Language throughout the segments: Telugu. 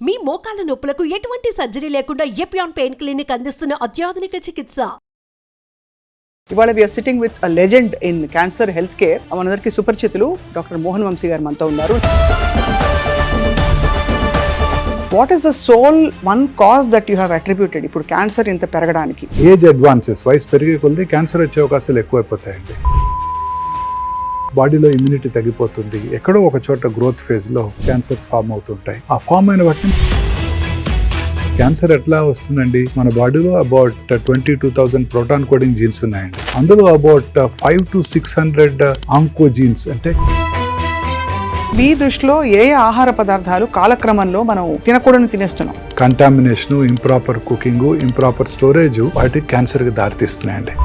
మీ మోకాల నొప్పులకు ఎటువంటి సర్జరీ లేకుండా ఎపియాన్ పెయిన్ క్లినిక్ అందిస్తున్న అత్యాధునిక చికిత్స. ఇవాళ we are sitting with a legend in cancer health care. మనందరికీ సుపరిచితులు డాక్టర్ మోహన్ వంశీ గారు మనతో ఉన్నారు. What is the sole one cause that you have attributed ఇప్పుడు క్యాన్సర్ ఇంత పెరగడానికి? ఏజ్ అడ్వాన్సెస్, వయసు పెరిగే కొద్దీ క్యాన్సర్ వచ్చే అవకాశాలు ఎక్కువైపోతాయండి. బాడీలో ఇమ్యూనిటీ తగ్గిపోతుంది, ఎక్కడో ఒక చోట గ్రోత్ ఫేజ్ లో క్యాన్సర్స్ ఫామ్ అవుతుంటాయి. ఆ ఫామ్ అయిన వాటిని క్యాన్సర్ ఎట్లా వస్తుందండి? మన బాడీలో అబౌట్ 22,000 ప్రోటాన్ కోడింగ్ జీన్స్ ఉన్నాయండి. అందులో అబౌట్ 500 to 600 ఆంకో జీన్స్. అంటే మీ దృష్టిలో ఏ ఆహార పదార్థాలు కాలక్రమంలో మనం తినకూడని తినేస్తున్నాం? Contamination, improper cooking, improper storage వాటి క్యాన్సర్ కి దారితీస్తున్నాయండి.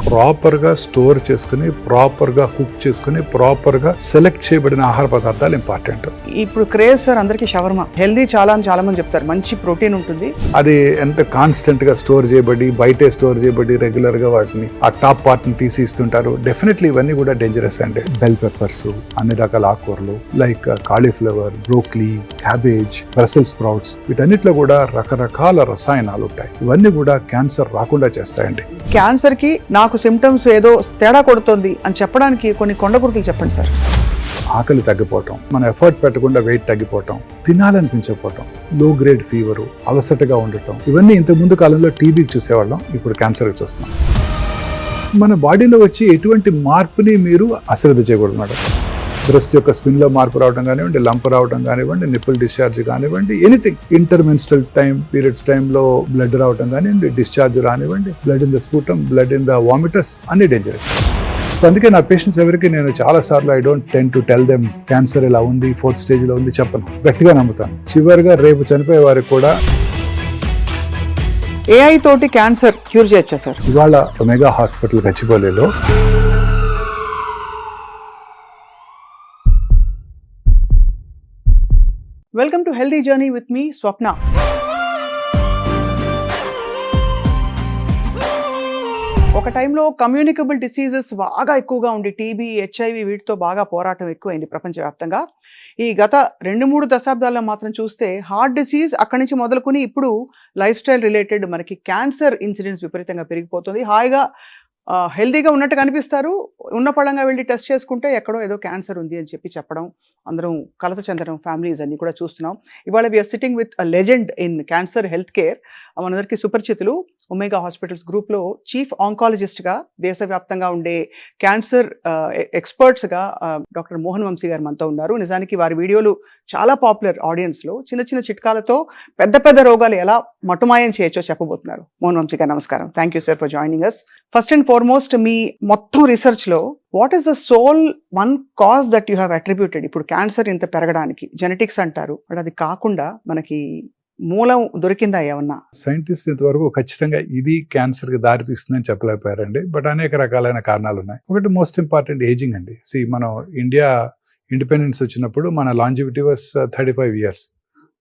ప్రాపర్ గా స్టోర్ చేసుకుని, ప్రాపర్ గా కుక్ చేసుకుని, ప్రాపర్ గా సెలెక్ట్ చేయబడిన ఆహార పదార్థాలు ఇంపార్టెంట్. ఇప్పుడు క్రేజ్ సార్ అందరికి షవర్మా హెల్దీ చాలా మంది చెప్తారు, మంచి ప్రోటీన్ ఉంటుంది. అది ఎంత కాన్స్టెంట్ గా స్టోర్ చేయబడి, బయటే స్టోర్ చేయబడి రెగ్యులర్ గా వాటిని ఆ టాప్ పార్ట్ ని తీసి ఇస్తుంటారు. డెఫినెట్లీ ఇవన్నీ కూడా డేంజరస్ అండి. బెల్ పెప్పర్స్, అన్ని రకాల ఆకుకూరలు like cauliflower, broccoli, cabbage, Brussels sprouts, వీటన్నిటిలో కూడా రకరకాల రసాయనాలు ఉంటాయి. ఇవన్నీ కూడా క్యాన్సర్ రాకుండా చేస్తాయండి. క్యాన్సర్ కి నాకు సిమ్టమ్స్ ఏదో తేడా కొడుతుంది అని చెప్పడానికి కొన్ని కొండ గుర్తులు చెప్పండి సార్. ఆకలి తగ్గిపోవటం, మన ఎఫర్ట్ పెట్టకుండా వెయిట్ తగ్గిపోవటం, తినాలనిపించకపోవటం, లో గ్రేడ్ ఫీవరు, అలసటగా ఉండటం, ఇవన్నీ ఇంత ముందు కాలంలో టీబీకి చూసేవాళ్ళం, ఇప్పుడు క్యాన్సర్కి చూస్తున్నాం. మన బాడీలో వచ్చి ఎటువంటి మార్పుని మీరు అశ్రద్ధ చేయకూడదు మేడం. బ్రెస్ట్ యొక్క స్పిన్ లో మార్పు రావడం కానివ్వండి, లంప్ రావడం కానివ్వండి, నిప్పుల్ డిశ్చార్జ్ కానివ్వండి, ఎనీథింగ్. ఇంటర్మెన్స్ట్రల్ పీరియడ్స్ టైంలో బ్లడ్ రావడం కానివ్వండి, డిశ్చార్జ్ రానివ్వండి, blood in the sputum, blood in the vomitus, అన్ని డేంజరస్. సో అందుకే నా పేషెంట్స్ ఎవరికి నేను చాలా సార్లు I don't tend to tell them cancer ఇలా ఉంది, 4th స్టేజ్ లో ఉంది చెప్పను, గట్టిగా నమ్ముతాను. చివరిగా రేపు చనిపోయే వారికి కూడా ఏఐ తోటి క్యాన్సర్ క్యూర్ చేయొచ్చా సార్? ఇవాళ ఒమేగా హాస్పిటల్ గచ్చిబౌలిలో welcome to healthy journey with me Swapna. ఒక టైంలో కమ్యూనికబుల్ డిసీజెస్ బాగా ఎక్కువగా ఉండి టీబీ, హెచ్ఐవి వీటితో బాగా పోరాటం ఎక్కువైంది ప్రపంచవ్యాప్తంగా. ఈ గత 2-3 దశాబ్దాల్లో మాత్రం చూస్తే హార్ట్ డిసీజ్ అక్కడి నుంచి మొదలుకొని ఇప్పుడు లైఫ్ స్టైల్ రిలేటెడ్ మనకి క్యాన్సర్ ఇన్సిడెన్స్ విపరీతంగా పెరిగిపోతుంది. హాయిగా హెల్దీగా ఉన్నట్టు కనిపిస్తారు, ఉన్న పళంగా వెళ్ళి టెస్ట్ చేసుకుంటే ఎక్కడో ఏదో క్యాన్సర్ ఉంది అని చెప్పడం, అందరం కలత చెందడం, ఫ్యామిలీస్ అన్ని కూడా చూస్తున్నాం. ఇవాళ we are sitting with a legend in cancer health care. మనందరికీ సుపరిచితులు, ఒమేగా హాస్పిటల్స్ గ్రూప్లో చీఫ్ ఆంకాలజిస్ట్గా, దేశవ్యాప్తంగా ఉండే క్యాన్సర్ ఎక్స్పర్ట్స్గా డాక్టర్ మోహన్ వంశీ గారు మనతో ఉన్నారు. నిజానికి వారి వీడియోలు చాలా పాపులర్ ఆడియన్స్లో. చిన్న చిన్న చిట్కాలతో పెద్ద రోగాలు ఎలా మటుమాయం చేయొచ్చో చెప్పబోతున్నారు. మోహన్ వంశీ గారు నమస్కారం. Thank you sir for joining us. First and foremost, మీ మొత్తం రీసెర్చ్లో what is the sole one cause that you have attributed ఇప్పుడు క్యాన్సర్ ఇంత పెరగడానికి? జెనెటిక్స్ అంటారు, బట్ అది కాకుండా మనకి మూలం దొరికిందా ఏమన్నా? సైంటిస్ట్ ఇంతవరకు ఖచ్చితంగా ఇది క్యాన్సర్ కి దారి తీస్తుందని చెప్పలేకపోయారండి. బట్ అనేక రకాలైన కారణాలు ఉన్నాయి. ఒకటి మోస్ట్ ఇంపార్టెంట్ ఏజింగ్ అండి. మనం ఇండియా ఇండిపెండెన్స్ వచ్చినప్పుడు మన longevity was 35 years.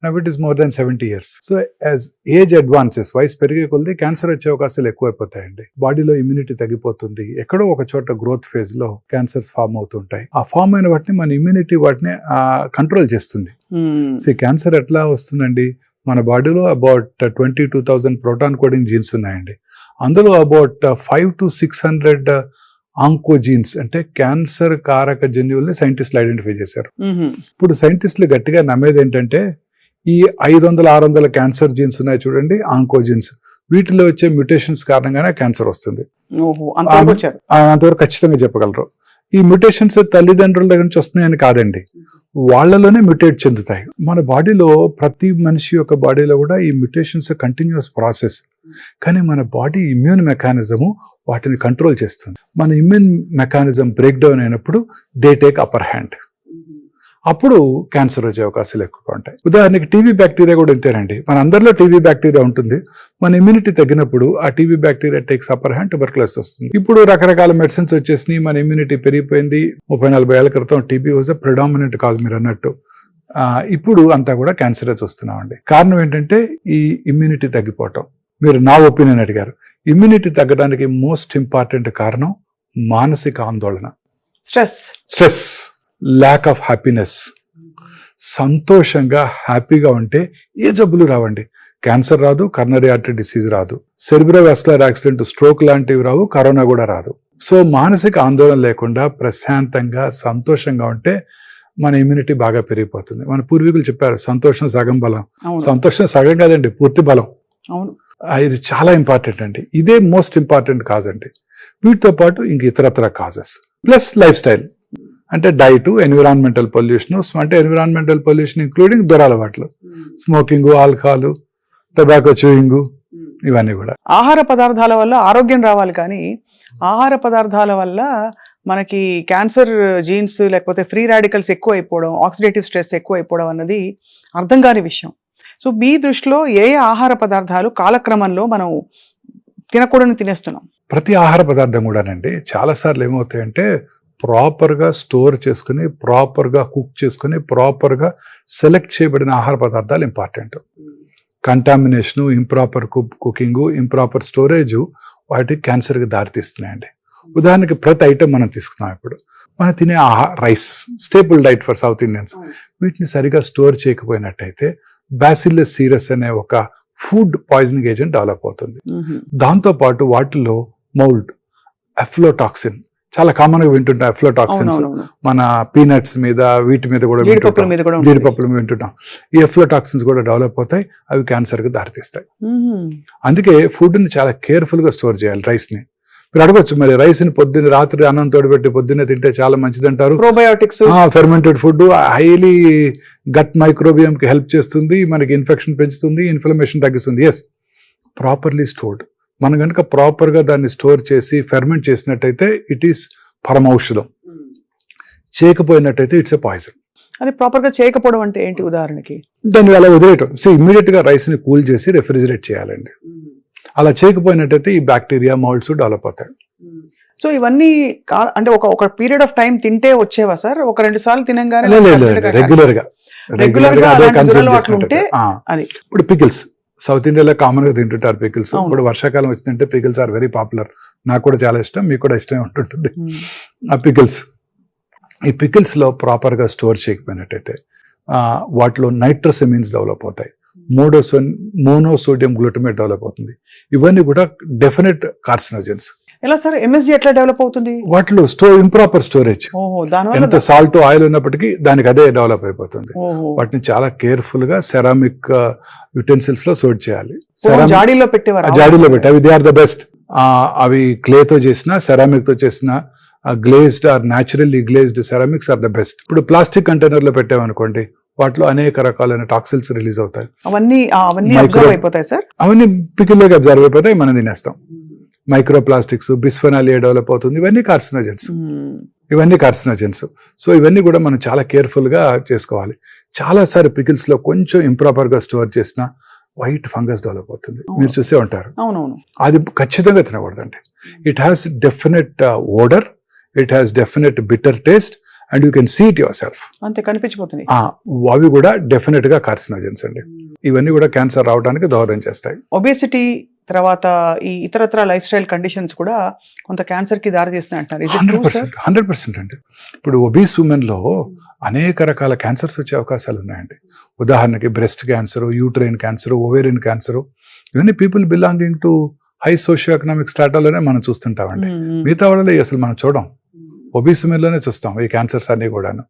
Now it is more than 70 years. So as age advances, వయసు పెరిగే కొద్దీ క్యాన్సర్ వచ్చే అవకాశాలు ఎక్కువైపోతాయండి. బాడీలో ఇమ్యూనిటీ తగ్గిపోతుంది, ఎక్కడో ఒక చోట గ్రోత్ ఫేజ్ లో క్యాన్సర్స్ ఫామ్ అవుతుంటాయి. ఆ ఫామ్ అయిన వాటిని మన ఇమ్యూనిటీ వాటిని కంట్రోల్ చేస్తుంది. క్యాన్సర్ ఎట్లా వస్తుందండి? మన బాడీలో అబౌట్ 22,000 ప్రోటాన్ కోడింగ్ జీన్స్ ఉన్నాయండి. అందులో అబౌట్ 500 to 600 ఆంకో జీన్స్, అంటే క్యాన్సర్ కారక జన్యువుల్ని సైంటిస్టులు ఐడెంటిఫై చేశారు. ఇప్పుడు సైంటిస్టులు గట్టిగా నమ్మేది ఏంటంటే ఈ 500-600 క్యాన్సర్ జీన్స్ ఉన్నాయి చూడండి, ఆంకో జీన్స్, వీటిలో వచ్చే మ్యూటేషన్స్ కారణంగానే క్యాన్సర్ వస్తుంది. అంతవరకు ఖచ్చితంగా చెప్పగలరు. ఈ మ్యూటేషన్స్ తల్లిదండ్రుల దగ్గర నుంచి వస్తున్నాయని కాదండి, వాళ్ళలోనే మ్యూటేట్ చెందుతాయి. మన బాడీలో ప్రతి మనిషి యొక్క బాడీలో కూడా ఈ మ్యూటేషన్స్ కంటిన్యూస్ ప్రాసెస్. కానీ మన బాడీ ఇమ్యూన్ మెకానిజము వాటిని కంట్రోల్ చేస్తుంది. మన ఇమ్యూన్ మెకానిజం బ్రేక్ డౌన్ అయినప్పుడు దే టేక్ అప్పర్ హ్యాండ్. అప్పుడు క్యాన్సర్ వచ్చే అవకాశాలు ఎక్కువగా ఉంటాయి. ఉదాహరణకి టీబీ బ్యాక్టీరియా కూడా ఇంతేనండి. మన అందరిలో టీబీ బ్యాక్టీరియా ఉంటుంది. మన ఇమ్యూనిటీ తగ్గినప్పుడు ఆ TB bacteria takes upper hand, tuberculosis వస్తుంది. ఇప్పుడు రకరకాల మెడిసిన్స్ వచ్చేసినాయి, మన ఇమ్యూనిటీ పెరిగిపోయింది. 30-40 ఏళ్ల క్రితం TB was a predominant cause మీరు అన్నట్టు. ఇప్పుడు అంతా కూడా క్యాన్సరే చూస్తున్నామండి. కారణం ఏంటంటే ఈ ఇమ్యూనిటీ తగ్గిపోవటం. మీరు నా ఒపీనియన్ అడిగారు. ఇమ్యూనిటీ తగ్గడానికి మోస్ట్ ఇంపార్టెంట్ కారణం మానసిక ఆందోళన, స్ట్రెస్, lack of happiness. సంతోషంగా హ్యాపీగా ఉంటే ఏ జబ్బులు రావండి. క్యాన్సర్ రాదు, కర్నరీ ఆర్టరీ డిసీజ్ రాదు, సెరిబ్రోవాస్కులర్ యాక్సిడెంట్, స్ట్రోక్ లాంటివి రావు, కరోనా కూడా రాదు. సో మానసిక ఆందోళన లేకుండా ప్రశాంతంగా సంతోషంగా ఉంటే మన ఇమ్యూనిటీ బాగా పెరిగిపోతుంది. మన పూర్వీకులు చెప్పారు, సంతోషం సగం బలం. సంతోషం సగం కాదండి, పూర్తి బలం. అవును, ఇది చాలా ఇంపార్టెంట్ అండి. ఇదే మోస్ట్ ఇంపార్టెంట్ కాజ్ అండి. వీటితో పాటు ఇంక ఇతరత్ర కాజెస్ ప్లస్ లైఫ్ స్టైల్ అంటే డైట్, ఎన్విరాన్మెంటల్ పొల్యూషన్. అంటే ఎన్విరాన్మెంటల్ పొల్యూషన్ ఇంక్లూడింగ్ దురలవాట్లు, స్మోకింగ్, ఆల్కహాల్, టొబాకో చూయింగ్, ఇవన్నీ కూడా. ఆహార పదార్థాల వల్ల ఆరోగ్యం రావాలి, కానీ ఆహార పదార్థాల వల్ల మనకి క్యాన్సర్ జీన్స్ లేకపోతే ఫ్రీ రాడికల్స్ ఎక్కువ అయిపోవడం, ఆక్సిడేటివ్ స్ట్రెస్ ఎక్కువ అయిపోవడం అన్నది అర్థం కాని విషయం. సో మీ దృష్టిలో ఏ ఆహార పదార్థాలు కాలక్రమంలో మనం తినకూడని తినేస్తున్నాం? ప్రతి ఆహార పదార్థం కూడానండి చాలాసార్లు ఏమవుతాయంటే ప్రాపర్గా స్టోర్ చేసుకుని, ప్రాపర్గా కుక్ చేసుకుని, ప్రాపర్గా సెలెక్ట్ చేయబడిన ఆహార పదార్థాలు important. Contamination, improper cooking, improper storage వాటికి క్యాన్సర్కి దారితీస్తున్నాయండి. ఉదాహరణకి ప్రతి ఐటమ్ మనం తీసుకున్నాం. ఇప్పుడు మనం తినే rice staple diet for south Indians. వీటిని సరిగా స్టోర్ చేయకపోయినట్టయితే బ్యాసిల్లస్ సీరస్ అనే ఒక ఫుడ్ పాయిజనింగ్ ఏజెంట్ డెవలప్ అవుతుంది. దాంతో పాటు వాటిలో మౌల్డ్, అఫ్లోటాక్సిన్, చాలా కామన్ గా వింటుంటాం. అఫ్లోటాక్సిన్స్ మన పీనట్స్ మీద, వీటి మీద కూడా, జీడిపప్పుల మీద వింటుంటాం. ఈ అఫ్లోటాక్సిన్స్ కూడా డెవలప్ అవుతాయి, అవి క్యాన్సర్ కి దారితీస్తాయి. అందుకే ఫుడ్ ని చాలా కేర్ఫుల్ గా స్టోర్ చేయాలి. రైస్ ని మీరు అడగొచ్చు, మరి రైస్ ని పొద్దున్న రాత్రి అన్నం తోడిపెట్టి పొద్దున్నే తింటే చాలా మంచిది అంటారు. Probiotics, fermented food highly gut microbiome కి హెల్ప్ చేస్తుంది, మనకి ఇన్ఫెక్షన్ పెంచుతుంది, ఇన్ఫ్లమేషన్ తగ్గిస్తుంది. Yes, properly stored. మనం కనుక ప్రాపర్ గా దాన్ని స్టోర్ చేసి ఫెర్మెంట్ చేసినట్టయితే ఇట్ ఈస్ పరమౌషధం. చేయకపోయినట్టయితే ఇట్స్ ఎ పాయిజన్. అది ప్రాపర్ గా చేయకపోవడం అంటే ఏంటి? ఉదాహరణకి దాన్ని అలా వదిలేయటం. సో ఇమ్మీడియట్ గా రైస్ ని కూల్ చేసి రెఫ్రిజిరేట్ చేయాలండి. అలా చేయకపోయినట్టయితే ఈ బ్యాక్టీరియా, మౌల్డ్స్ డెవలప్ అవుతాయి. సో ఇవన్నీ అంటే ఒక పీరియడ్ ఆఫ్ టైం తింటే వచ్చేవా సార్? ఒక 2 సార్లు తినంగానే రెగ్యులర్ గా అది. ఇప్పుడు పికిల్స్ సౌత్ ఇండియాలో కామన్ గా తింటుంటారు పికిల్స్. ఇప్పుడు వర్షాకాలం వచ్చిందంటే పికిల్స్ ఆర్ వెరీ పాపులర్. నాకు కూడా చాలా ఇష్టం, మీకు కూడా ఇష్టమే ఉంటుంటుంది ఆ పికిల్స్. ఈ పికిల్స్ లో ప్రాపర్ గా స్టోర్ చేయకపోయినట్టయితే వాటిలో నైట్రోసెమిన్స్ డెవలప్ అవుతాయి, మోనోసోడియం గ్లూటమేట్ డెవలప్ అవుతుంది. ఇవన్నీ కూడా డెఫినెట్ కార్సినోజెన్స్. ఎలా సార్ ఎంఎస్జీ ఎట్లా డెవలప్ అవుతుంది? వాటిలో ఇంప్రాపర్ స్టోరేజ్. ఎంత సాల్ట్, ఆయిల్ ఉన్నప్పటికీ దానికి అదే డెవలప్ అయిపోతుంది. వాటిని చాలా కేర్ఫుల్ గా సెరామిక్ యుటెన్సిల్స్ లో స్టోర్ చేయాలి. జాడీలో పెట్టేవారు, జాడీలో పెట్టి అవి దే ఆర్ ద బెస్ట్. అవి క్లే తో చేసిన, సెరామిక్ తో చేసిన glazed or naturally glazed ceramics are the best. ఇప్పుడు ప్లాస్టిక్ కంటైనర్ లో పెట్టామనుకోండి, వాటిలో అనేక రకాలైన టాక్సిన్స్ రిలీజ్ అవుతాయి. అవన్నీ అబ్జర్వ్ అయిపోతాయి సార్. అవన్నీ పికిల్లోకి అబ్జర్వ్ అయిపోతాయి, మనం తినేస్తాం. మైక్రో ప్లాస్టిక్స్, బిస్ఫెనాల్ ఏ డెవలప్ అవుతుంది. ఇవన్నీ కార్సినోజెన్స్. సో ఇవన్నీ కూడా మనం చాలా కేర్ఫుల్ గా చేసుకోవాలి. చాలా సార్లు పికిల్స్ లో కొంచెం ఇంప్రాపర్ గా స్టోర్ చేసిన వైట్ ఫంగస్ డెవలప్ అవుతుంది. మీరు చూసే ఉంటారు. అది ఖచ్చితంగా తినకూడదండి. It has definite odour, it has definite bitter taste and you can see it yourself. అంతే కనిపించిపోతుంది. అవి కూడా డెఫినెట్ గా కార్సినోజెన్స్ అండి. ఇవన్నీ కూడా క్యాన్సర్ రావడానికి దోహదం చేస్తాయి. ఒబేసిటీ తర్వాత ఈ ఇతరత్ర లైఫ్ స్టైల్ కండిషన్స్ కూడా కొంత క్యాన్సర్ కి దారి తీస్తున్నాయి అంటారు. 100% అండి. ఇప్పుడు ఒబీస్ ఉమెన్ లో అనేక రకాల క్యాన్సర్స్ వచ్చే అవకాశాలు ఉన్నాయండి. ఉదాహరణకి breast cancer, uterine cancer, ovarian cancer, ఇవన్నీ people belonging to high socio economic స్టాటాలోనే మనం చూస్తుంటామండి. మిగతా వాళ్ళలో అసలు మనం చూడం, ఒబీస్ ఉమెన్ లోనే చూస్తాం ఈ క్యాన్సర్స్ అన్ని కూడాను.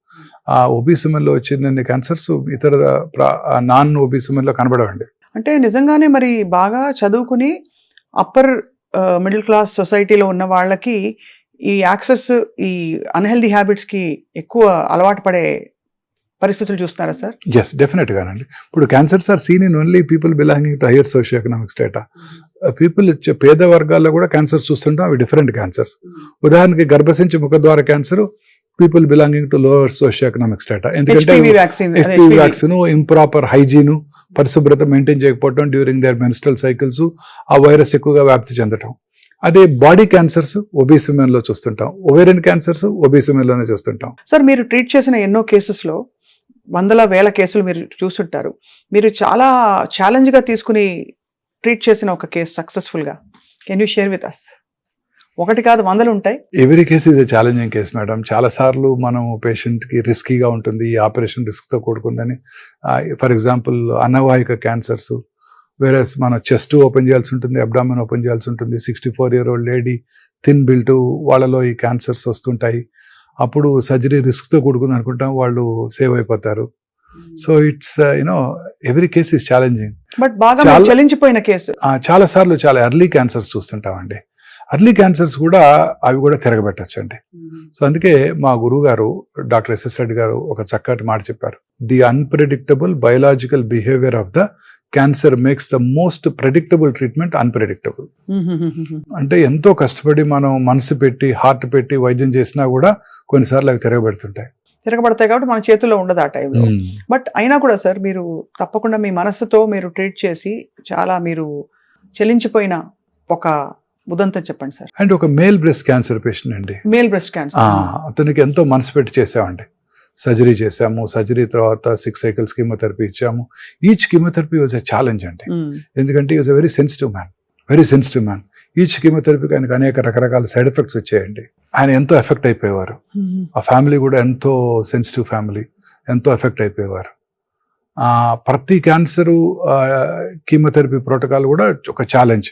ఆ ఒబీస్ ఉమెన్ లో వచ్చిన క్యాన్సర్స్ ఇతర నాన్ ఒబీస్ ఉమెన్ లో కనబడవండి. అంటే నిజంగానే మరి బాగా చదువుకుని అప్పర్ మిడిల్ క్లాస్ సొసైటీలో ఉన్న వాళ్ళకి ఈ యాక్సెస్, ఈ అన్హెల్దీ హ్యాబిట్స్ కి ఎక్కువ అలవాటు పడే పరిస్థితులు చూస్తున్నారా సార్? ఎస్, డెఫినెట్ గానండి. ఇప్పుడు cancers are seen in only people belonging to higher socio economic strata. People పేద వర్గాల్లో కూడా క్యాన్సర్స్ చూస్తుంటాం. అవి డిఫరెంట్ క్యాన్సర్స్. ఉదాహరణకి గర్భసించి ముఖద్వార cancer people belonging to lower socio economic strata. ఎందుకంటే HPV వ్యాక్సిన్, ఇంప్రాపర్ హైజీన్, పరిశుభ్రత మెయింటైన్ చేయకపోవడం డ్యూరింగ్ దేర్ మెన్స్ట్రల్ సైకిల్స్, ఆ వైరస్ ఎక్కువగా వ్యాప్తి చెందటం. అదే బాడీ క్యాన్సర్స్ ఒబీస్ ఉమెన్ లో చూస్తుంటాం, ఓవేరియన్ క్యాన్సర్స్ ఒబీస్ ఉమెన్ లోనే చూస్తుంటాం. సార్ మీరు ట్రీట్ చేసిన ఎన్నో కేసెస్ లో వందల వేల కేసులు మీరు చూస్తుంటారు. మీరు చాలా ఛాలెంజ్ గా తీసుకుని ట్రీట్ చేసిన ఒక కేసు సక్సెస్ఫుల్ గా can you share with us? ఒకటి కాదు 100 ఉంటాయి. Every case is a challenging case madam. చాలా సార్లు మనం పేషెంట్ కి రిస్కీగా ఉంటుంది, ఈ ఆపరేషన్ రిస్క్ తో కూడుకుందని. ఫర్ ఎగ్జాంపుల్ అన్నవాహిక క్యాన్సర్స్, వేరే మన చెస్ట్ ఓపెన్ చేయాల్సి ఉంటుంది, అబ్డామిన్ ఓపెన్ చేయాల్సి ఉంటుంది. 64-year-old లేడీ, థిన్ బిల్ట్, వాళ్ళలో ఈ క్యాన్సర్స్ వస్తుంటాయి. అప్పుడు సర్జరీ రిస్క్ తో కూడుకుంది అనుకుంటాం, వాళ్ళు సేవ్ అయిపోతారు. So it's every case is challenging. But బాగా చాలా- చలించిపోయిన కేసు. చాలా సార్లు చాలా ఎర్లీ క్యాన్సర్స్ చూస్తుంటామండి. ఎర్లీ క్యాన్సర్స్ కూడా అవి కూడా తిరగబెట్టచ్చు అండి. సో అందుకే మా గురువు గారు డాక్టర్ ఎస్ఎస్ రెడ్డి గారు ఒక చక్కటి మాట చెప్పారు. The unpredictable biological behaviour of the cancer makes the most predictable treatment unpredictable. అంటే ఎంతో కష్టపడి మనం మనసు పెట్టి హార్ట్ పెట్టి వైద్యం చేసినా కూడా కొన్నిసార్లు అవి తిరగబెడుతుంటాయి. తిరగబడతాయి కాబట్టి మన చేతుల్లో ఉండదు ఆ టైంలో. బట్ అయినా కూడా సార్, మీరు తప్పకుండా మీ మనసుతో మీరు ట్రీట్ చేసి చాలా మీరు చెలించిపోయిన ఒక ఉదంతం చెప్పండి సార్. అండ్ ఒక మేల్ బ్రెస్ట్ క్యాన్సర్ పేషెంట్ అండి. Male breast cancer. అతనికి ఎంతో మనసు పెట్టి చేసామండి. సర్జరీ చేసాము, సర్జరీ తర్వాత 6 cycles కీమోథెరపీ ఇచ్చాము. Each chemotherapy was a challenge అండి. ఎందుకంటే is a very sensitive man. Each కీమోథెరపీకి ఆయనకు అనేక రకరకాల సైడ్ ఎఫెక్ట్స్ వచ్చాయండి. ఆయన ఎంతో ఎఫెక్ట్ అయిపోయేవారు. ఆ ఫ్యామిలీ కూడా ఎంతో సెన్సిటివ్ ఫ్యామిలీ, ఎంతో ఎఫెక్ట్ అయిపోయేవారు. ప్రతి క్యాన్సర్ కీమోథెరపీ ప్రోటోకాల్ కూడా ఒక ఛాలెంజ్.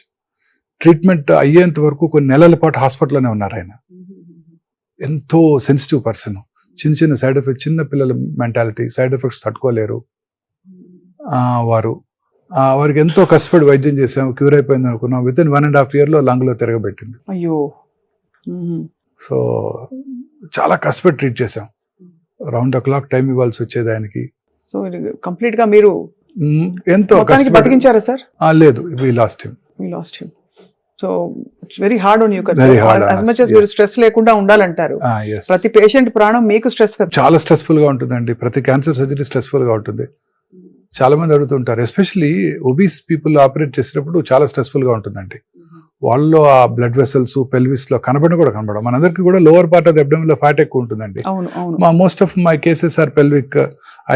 ట్రీట్మెంట్ అయ్యేంత వరకు కొన్ని నెలల పాటు హాస్పిటల్లోనే ఉన్నారు ఆయన. ఎంతో సెన్సిటివ్ పర్సన్. చిన్న సైడ్ ఎఫెక్ట్, చిన్న పిల్లల మెంటాలిటీ, సైడ్ ఎఫెక్ట్స్ తట్టుకోలేరు వారికి ఎంతో కష్టపడి వైద్యం చేసాము, క్యూర్ అయిపోయింది అనుకున్నాం. Within 1.5 year లంగ్లో తిరగబెట్టింది. అయ్యో. సో చాలా కష్టపడి ట్రీట్ చేసాం. రౌండ్ ద క్లాక్ టైం ఇవ్వాల్సి వచ్చేది ఆయనకి. సో కంప్లీట్ గా మీరు ఎంతో కష్టపడి బతికించారా సార్? లేదు, we lost him. So it's very hard on you. Very hard on as us, much as మీరు స్ట్రెస్ లేకుండా ఉండాలంటారు. Yes. ప్రతి పేషెంట్ ప్రాణం మీకు స్ట్రెస్ కదా. చాలా స్ట్రెస్ఫుల్ గా ఉంటుందండి. ప్రతి క్యాన్సర్ సర్జరీ స్ట్రెస్ఫుల్ గా ఉంటుంది. చాలా మంది అడుగుతుంటారు, ఎస్పెషల్లీ ఒబీస్ పీపుల్ ఆపరేట్ చేసేటప్పుడు చాలా స్ట్రెస్ఫుల్ గా ఉంటుందండి. వాళ్ళలో ఆ బ్లడ్ వెసల్స్ పెల్విస్ లో కనబడడం. మనందరికీ కూడా lower part of the abdomen లో ఫ్యాట్ ఎక్కువ ఉంటుందండి. Most of my cases are pelvic,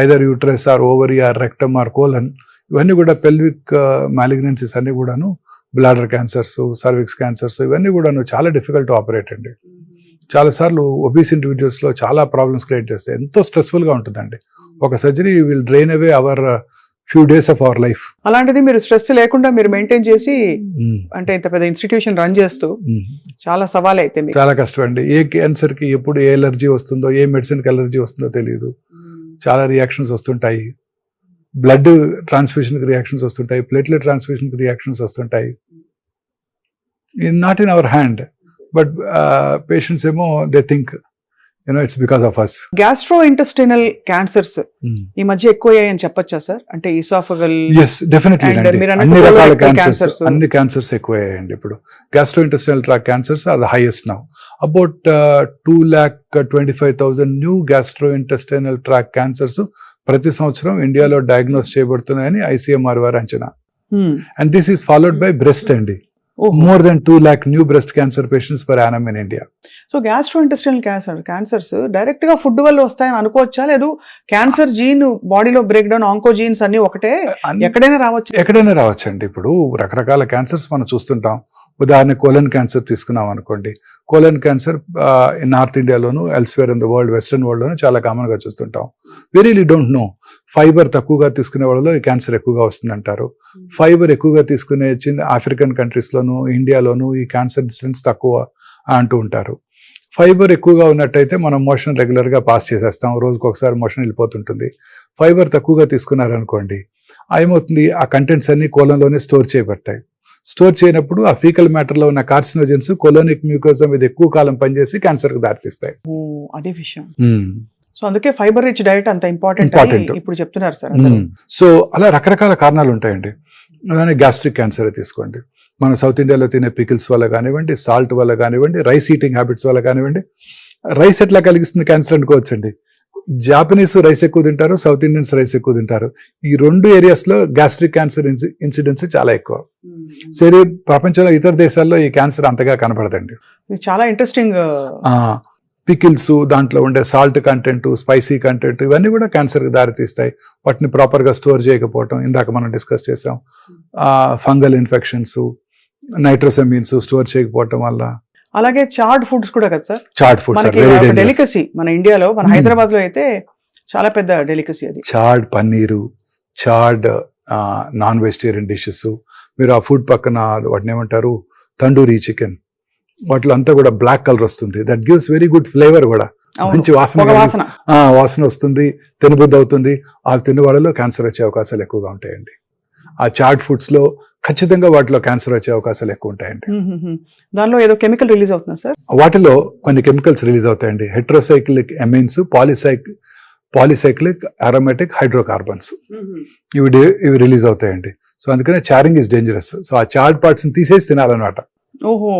either uterus or ovary or rectum or colon. ఇవన్నీ కూడా పెల్విక్ మాలిగ్నెన్సీస్ అన్ని కూడాను, బ్లాడర్ క్యాన్సర్స్, సర్విక్స్ క్యాన్సర్స్, ఇవన్నీ కూడాను చాలా డిఫికల్ట్ టు ఆపరేట్ అండి. చాలా సార్లు ఒబీస్ ఇండివిజువల్స్ లో చాలా ప్రాబ్లమ్స్ క్రియేట్ చేస్తాయి. ఎంతో స్ట్రెస్ఫుల్ గా ఉంటుందండి. ఒక surgery will drain away our few days of our life. అలాంటిది మీరు స్ట్రెస్ లేకుండా మీరు మెయింటైన్ చేసి, అంటే ఇంత పెద్ద ఇన్స్టిట్యూషన్ రన్ చేస్తూ చాలా సవాల్ అయితే మీకు. చాలా కష్టం అండి. ఏ క్యాన్సర్ కి ఎప్పుడు ఏ ఎలర్జీ వస్తుందో, ఏ మెడిసిన్ కి ఎలర్జీ వస్తుందో తెలియదు. చాలా రియాక్షన్స్ వస్తుంటాయి. బ్లడ్ ట్రాన్స్ఫ్యూషన్ కి రియాక్షన్స్ వస్తుంటాయి, ప్లేట్లెట్ ట్రాన్స్ఫ్యూషన్ కి రియాక్షన్స్ వస్తుంటాయి. Not in our hand, but patients ఏమో they think it's because of us. Gastro intestinal cancers ఈ మధ్య ఎక్కువయ్యాయని చెప్పొచ్చా సార్? అంటే ఈసాఫల్. Yes, definitely. అన్ని రకాల క్యాన్సర్స్, అన్ని క్యాన్సర్స్ ఎక్కువయ్యాయండి ఇప్పుడు. Gastro intestinal tract cancers are the highest now. About 2,25,000 new gastro intestinal tract cancers ప్రతి సంవత్సరం ఇండియాలో డయాగ్నోస్ చేయబడుతున్నాయని ICMR వారి అంచనా. And this is followed by breast అండి. More than 2 lakh new breast cancer patients per annum in India. So gastro intestinal cancers direct గా ఫుడ్ వల్ల వస్తాయని అనుకోవచ్చా? లేదు క్యాన్సర్ జీన్ బాడీలో బ్రేక్ డౌన్, ఆంకో జీన్స్ అన్ని ఒకటే, ఎక్కడైనా రావచ్చు అండి. ఇప్పుడు రకరకాల క్యాన్సర్స్ మనం చూస్తుంటాం. ఉదాహరణ కోలన్ క్యాన్సర్ తీసుకున్నాం అనుకోండి. కోలన్ క్యాన్సర్ నార్త్ ఇండియాలోను, elsewhere in the world, western world లోను చాలా కామన్ గా చూస్తుంటాం. We really don't know. Fibre తక్కువగా తీసుకునే వాళ్ళలో ఈ క్యాన్సర్ ఎక్కువగా వస్తుందంటారు. ఫైబర్ ఎక్కువగా తీసుకునే ఆఫ్రికన్ కంట్రీస్ లోను, ఇండియాలోను ఈ క్యాన్సర్ ఇన్సిడెన్స్ తక్కువ అంటూ ఉంటారు. ఫైబర్ ఎక్కువగా ఉన్నట్టయితే మనం మోషన్ రెగ్యులర్ గా పాస్ చేసేస్తాం, రోజుకి ఒకసారి మోషన్ వెళ్ళిపోతుంటుంది. ఫైబర్ తక్కువగా తీసుకున్నారనుకోండి, ఏమవుతుంది, ఆ కంటెంట్స్ అన్ని కోలంలోనే స్టోర్ చేయబడతాయి. స్టోర్ చేయనప్పుడు ఆ ఫీకల్ మ్యాటర్ లో ఉన్న కార్సినోజన్స్ కోలోనిక్ మ్యూకోజా మీద ఎక్కువ కాలం పనిచేసి క్యాన్సర్ కు దారితీస్తాయి. అదే విషయం. సో అందుకే ఫైబర్ రిచ్ డైట్ అంత ఇంపార్టెంట్ ఇప్పుడు చెప్తున్నారు సార్. సో అలా రకరకాల కారణాలు ఉంటాయండి. గ్యాస్ట్రిక్ క్యాన్సర్ తీసుకోండి. మన సౌత్ ఇండియాలో తినే పికిల్స్ వల్ల కానివ్వండి, సాల్ట్ వల్ల కానివ్వండి, రైస్ ఈటింగ్ హ్యాబిట్స్ వల్ల కానివ్వండి. రైస్ ఎట్లా కలిగిస్తుంది క్యాన్సర్ అనుకోవచ్చండి. జాపనీస్ రైస్ ఎక్కువ తింటారు, సౌత్ ఇండియన్స్ రైస్ ఎక్కువ తింటారు. ఈ 2 areas లో గ్యాస్ట్రిక్ క్యాన్సర్ ఇన్సిడెన్స్ చాలా ఎక్కువ. సరే, ప్రపంచంలో ఇతర దేశాల్లో ఈ క్యాన్సర్ అంతగా కనబడదండి. చాలా ఇంట్రెస్టింగ్. పికిల్స్, దాంట్లో ఉండే సాల్ట్ కంటెంట్, స్పైసీ కంటెంట్, ఇవన్నీ కూడా క్యాన్సర్కి దారితీస్తాయి. వాటిని ప్రాపర్గా స్టోర్ చేయకపోవటం, ఇందాక మనం డిస్కస్ చేసాం. ఫంగల్ ఇన్ఫెక్షన్స్, నైట్రోసెమిన్స్ స్టోర్ చేయకపోవటం వల్ల. అలాగే చార్డ్ ఫుడ్స్ కూడా కదా సార్, చార్డ్ ఫుడ్స్ ఆర్ మనకి వెరీ డేంజరస్. డెలికసీ మన ఇండియాలో, మన హైదరాబాద్ లో అయితే చాలా పెద్ద డెలికసీ అది. Chartered paneer, chartered non vegetarian dishes, మీరు ఆ ఫుడ్ పక్కన వాటిని ఏమంటారు తండూరీ చికెన్, వాటిలో అంతా కూడా బ్లాక్ కలర్ వస్తుంది. That gives very good flavour కూడా, అవును, మంచి వాసన పొగ వాసన. వాసన వస్తుంది, తినబుద్ధి అవుతుంది. ఆ తిన్న వాళ్ళలో క్యాన్సర్ వచ్చే అవకాశాలు ఎక్కువగా ఉంటాయండి. ఆ చార్డ్ ఫుడ్స్ లో ఖచ్చితంగా వాటిలో క్యాన్సర్ వచ్చే అవకాశాలు ఎక్కువ ఉంటాయండి. దానిలో ఏదో కెమికల్ రిలీజ్ అవుతుందా సార్? వాటిలో కొన్ని కెమికల్స్ రిలీజ్ అవుతాయండి. Heterocyclic amines, polycyclic aromatic hydrocarbons, ఇవి రిలీజ్ అవుతాయండి. సో అందుకనే చారింగ్ ఇస్ డేంజరస్. సో ఆ చార్డ్ పార్ట్స్ తీసేసి తినాలన్నమాట. ఓహో,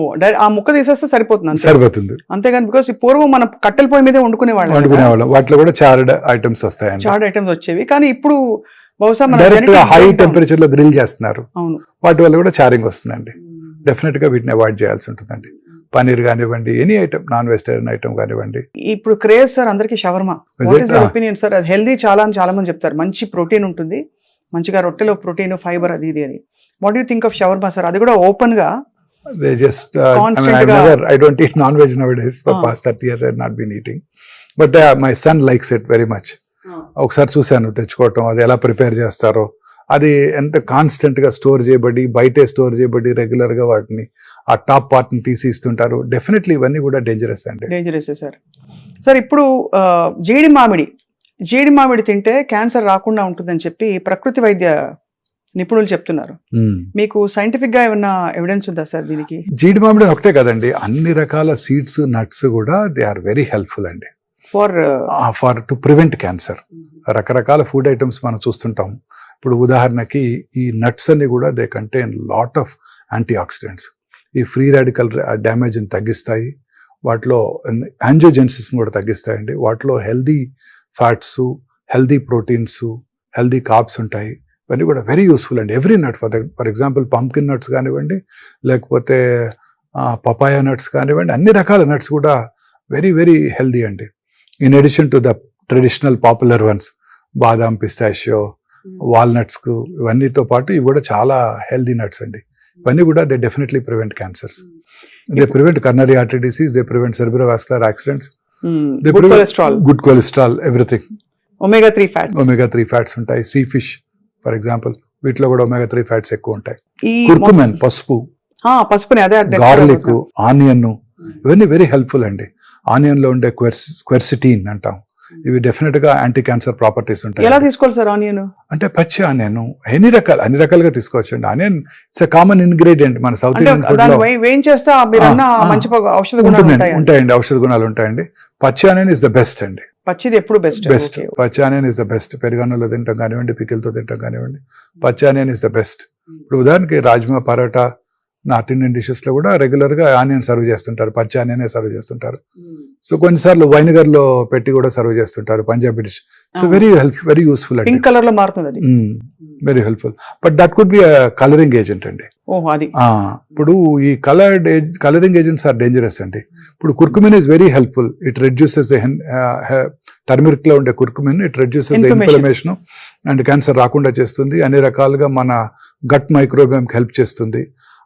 ఆ ముక్క తీసేస్తే సరిపోతుంది అంతే. సరిపోతుంది. అంతేగాని బికాస్ పూర్వం మనం కట్టెల పొయ్యి మీదే వండుకునేవాళ్ళం, వాటిలో కూడా చార్డ్ ఐటమ్స్ వస్తాయండి. చార్డ్ ఐటమ్స్ వచ్చేవి, కానీ ఇప్పుడు బహుశా మన డైరెక్ట్ గా genetic హై breakdown. టెంపరేచర్ లో గ్రిల్ చేస్తున్నారు, అవును. వాటి వల్ల కూడా చారింగ్ వస్తుందండి. డెఫినెట్ గా వీటిని అవాయిడ్ చేయాల్సి ఉంటుందండి. పన్నీర్ కానివ్వండి, any item, non vegetarian item కానివ్వండి. ఇప్పుడు క్రేజ్ సార్ అందరికి shawarma. Is what it? Is your opinion sir? అది హెల్దీ చాలా అని చాలా మంది చెప్తారు. మంచి ప్రోటీన్ ఉంటుంది, మంచిగా రొట్టెలో ప్రోటీన్, ఫైబర్, అది ఇది అని. What you think of shawarma sir? అది కూడా ఓపెన్ గా They just, Constant I don't eat non-veg nowadays. For past 30 years I have not been eating. But my son likes it very much. ఒకసారి చూశాను తెచ్చుకోవటం, అది ఎలా ప్రిపేర్ చేస్తారో, అది ఎంత కాన్స్టెంట్ గా స్టోర్ చేయబడి, బయటే స్టోర్ చేయబడి, రెగ్యులర్ గా వాటిని ఆ టాప్ పార్ట్ ని తీసి ఇస్తుంటారు. డెఫినెట్లీ ఇవన్నీ కూడా డేంజరస్ అండి. Dangerous sir. సార్ ఇప్పుడు జీడి మామిడి తింటే క్యాన్సర్ రాకుండా ఉంటుందని చెప్పి ప్రకృతి వైద్య నిపుణులు చెప్తున్నారు. మీకు సైంటిఫిక్ గా ఏమన్నా ఎవిడెన్స్ ఉందా సార్ దీనికి? జీడి మామిడి ఒకటే కదండి, అన్ని రకాల సీడ్స్, నట్స్ కూడా దే ఆర్ వెరీ హెల్ప్ఫుల్ అండి ఫర్ టు ప్రివెంట్ క్యాన్సర్. రకరకాల ఫుడ్ ఐటమ్స్ మనం చూస్తుంటాం. ఇప్పుడు ఉదాహరణకి ఈ నట్స్ అన్ని కూడా they contain lot of anti oxidants. ఈ ఫ్రీ రాడికల్ డ్యామేజ్ ని తగ్గిస్తాయి, వాటిలో యాంజియోజెన్సిస్ కూడా తగ్గిస్తాయండి. వాటిలో healthy fats, healthy proteins, healthy carbs ఉంటాయి. ఇవన్నీ కూడా వెరీ యూస్ఫుల్ అండి. Every nut, for example pumpkin nuts కానివ్వండి, లేకపోతే పపాయా నట్స్ కానివ్వండి, అన్ని రకాల నట్స్ కూడా వెరీ వెరీ హెల్దీ అండి. In addition to the traditional popular once, badam, pistachio, walnuts కు, ఇవన్నీతో పాటు ఇవి కూడా చాలా హెల్దీ నట్స్ అండి. ఇవన్నీ కూడా they definitely prevent cancers. They prevent coronary artery disease, they prevent cerebrovascular accidents, they prevent good cholesterol, everything. Omega 3 fats ఉంటాయి. సీ ఫిష్ ఫర్ ఎగ్జాంపుల్, వీటిలో కూడా ఒమేగా 3 ఫ్యాట్స్ ఎక్కువ ఉంటాయి. కుర్కుమెన్, పసుపుని, అదే గార్లిక్, ఆనియన్, ఇవన్నీ వెరీ హెల్ప్ఫుల్ అండి. ఆనియన్ లో ఉండే క్వెర్సిటీన్ అంటాం, ఇవి డెఫినెట్ గా యాంటీ క్యాన్సర్ ప్రాపర్టీస్ ఉంటాయి. ఎలా తీసుకోవాలి సార్ ఆనియన్? అంటే పచ్చి ఆనియన్ అన్ని రకాలుగా తీసుకోవచ్చు అండి. ఆనియన్ ఇట్స్ కామన్ ఇంగ్రీడియంట్ మన సౌత్ ఇండియన్ ఫుడ్ లో. ఉంటాయండి, ఔషధ గుణాలు ఉంటాయండి. పచ్చి ఆనియన్ ఇస్ ద బెస్ట్ అండి. పచ్చిది ఎప్పుడు బెస్ట్. పచ్చి ఆనియన్ ఇస్ ద బెస్ట్. పెరుగన్నంలో తింటాం కానివ్వండి, పికిల్తో తింటాం కానివ్వండి, పచ్చి ఆనియన్ ఇస్ ద బెస్ట్. ఇప్పుడు ఉదాహరణకి rajma, parotta, north Indian dishes లో కూడా రెగ్యులర్ గా ఆనియన్ సర్వ్ చేస్తుంటారు, పచ్చి ఆనియనే సర్వ్ చేస్తుంటారు. సో కొన్నిసార్లు వైనిగర్ లో పెట్టి కూడా సర్వ్ చేస్తుంటారు, Punjabi dish. So very useful అండి. పింక్ కలర్ లో మారుతుంది అది. Very helpful. But that could be colouring agent అండి. ఇప్పుడు ఈ కలరింగ్ ఏజెంట్స్ ఆర్ డేంజరస్ అండి. ఇప్పుడు curcumin is very helpful. It reduces the turmeric లో ఉండే curcumin, it reduces the inflammation and cancer రాకుండా చేస్తుంది. అన్ని రకాలుగా మన గట్ మైక్రోబియం హెల్ప్ చేస్తుంది.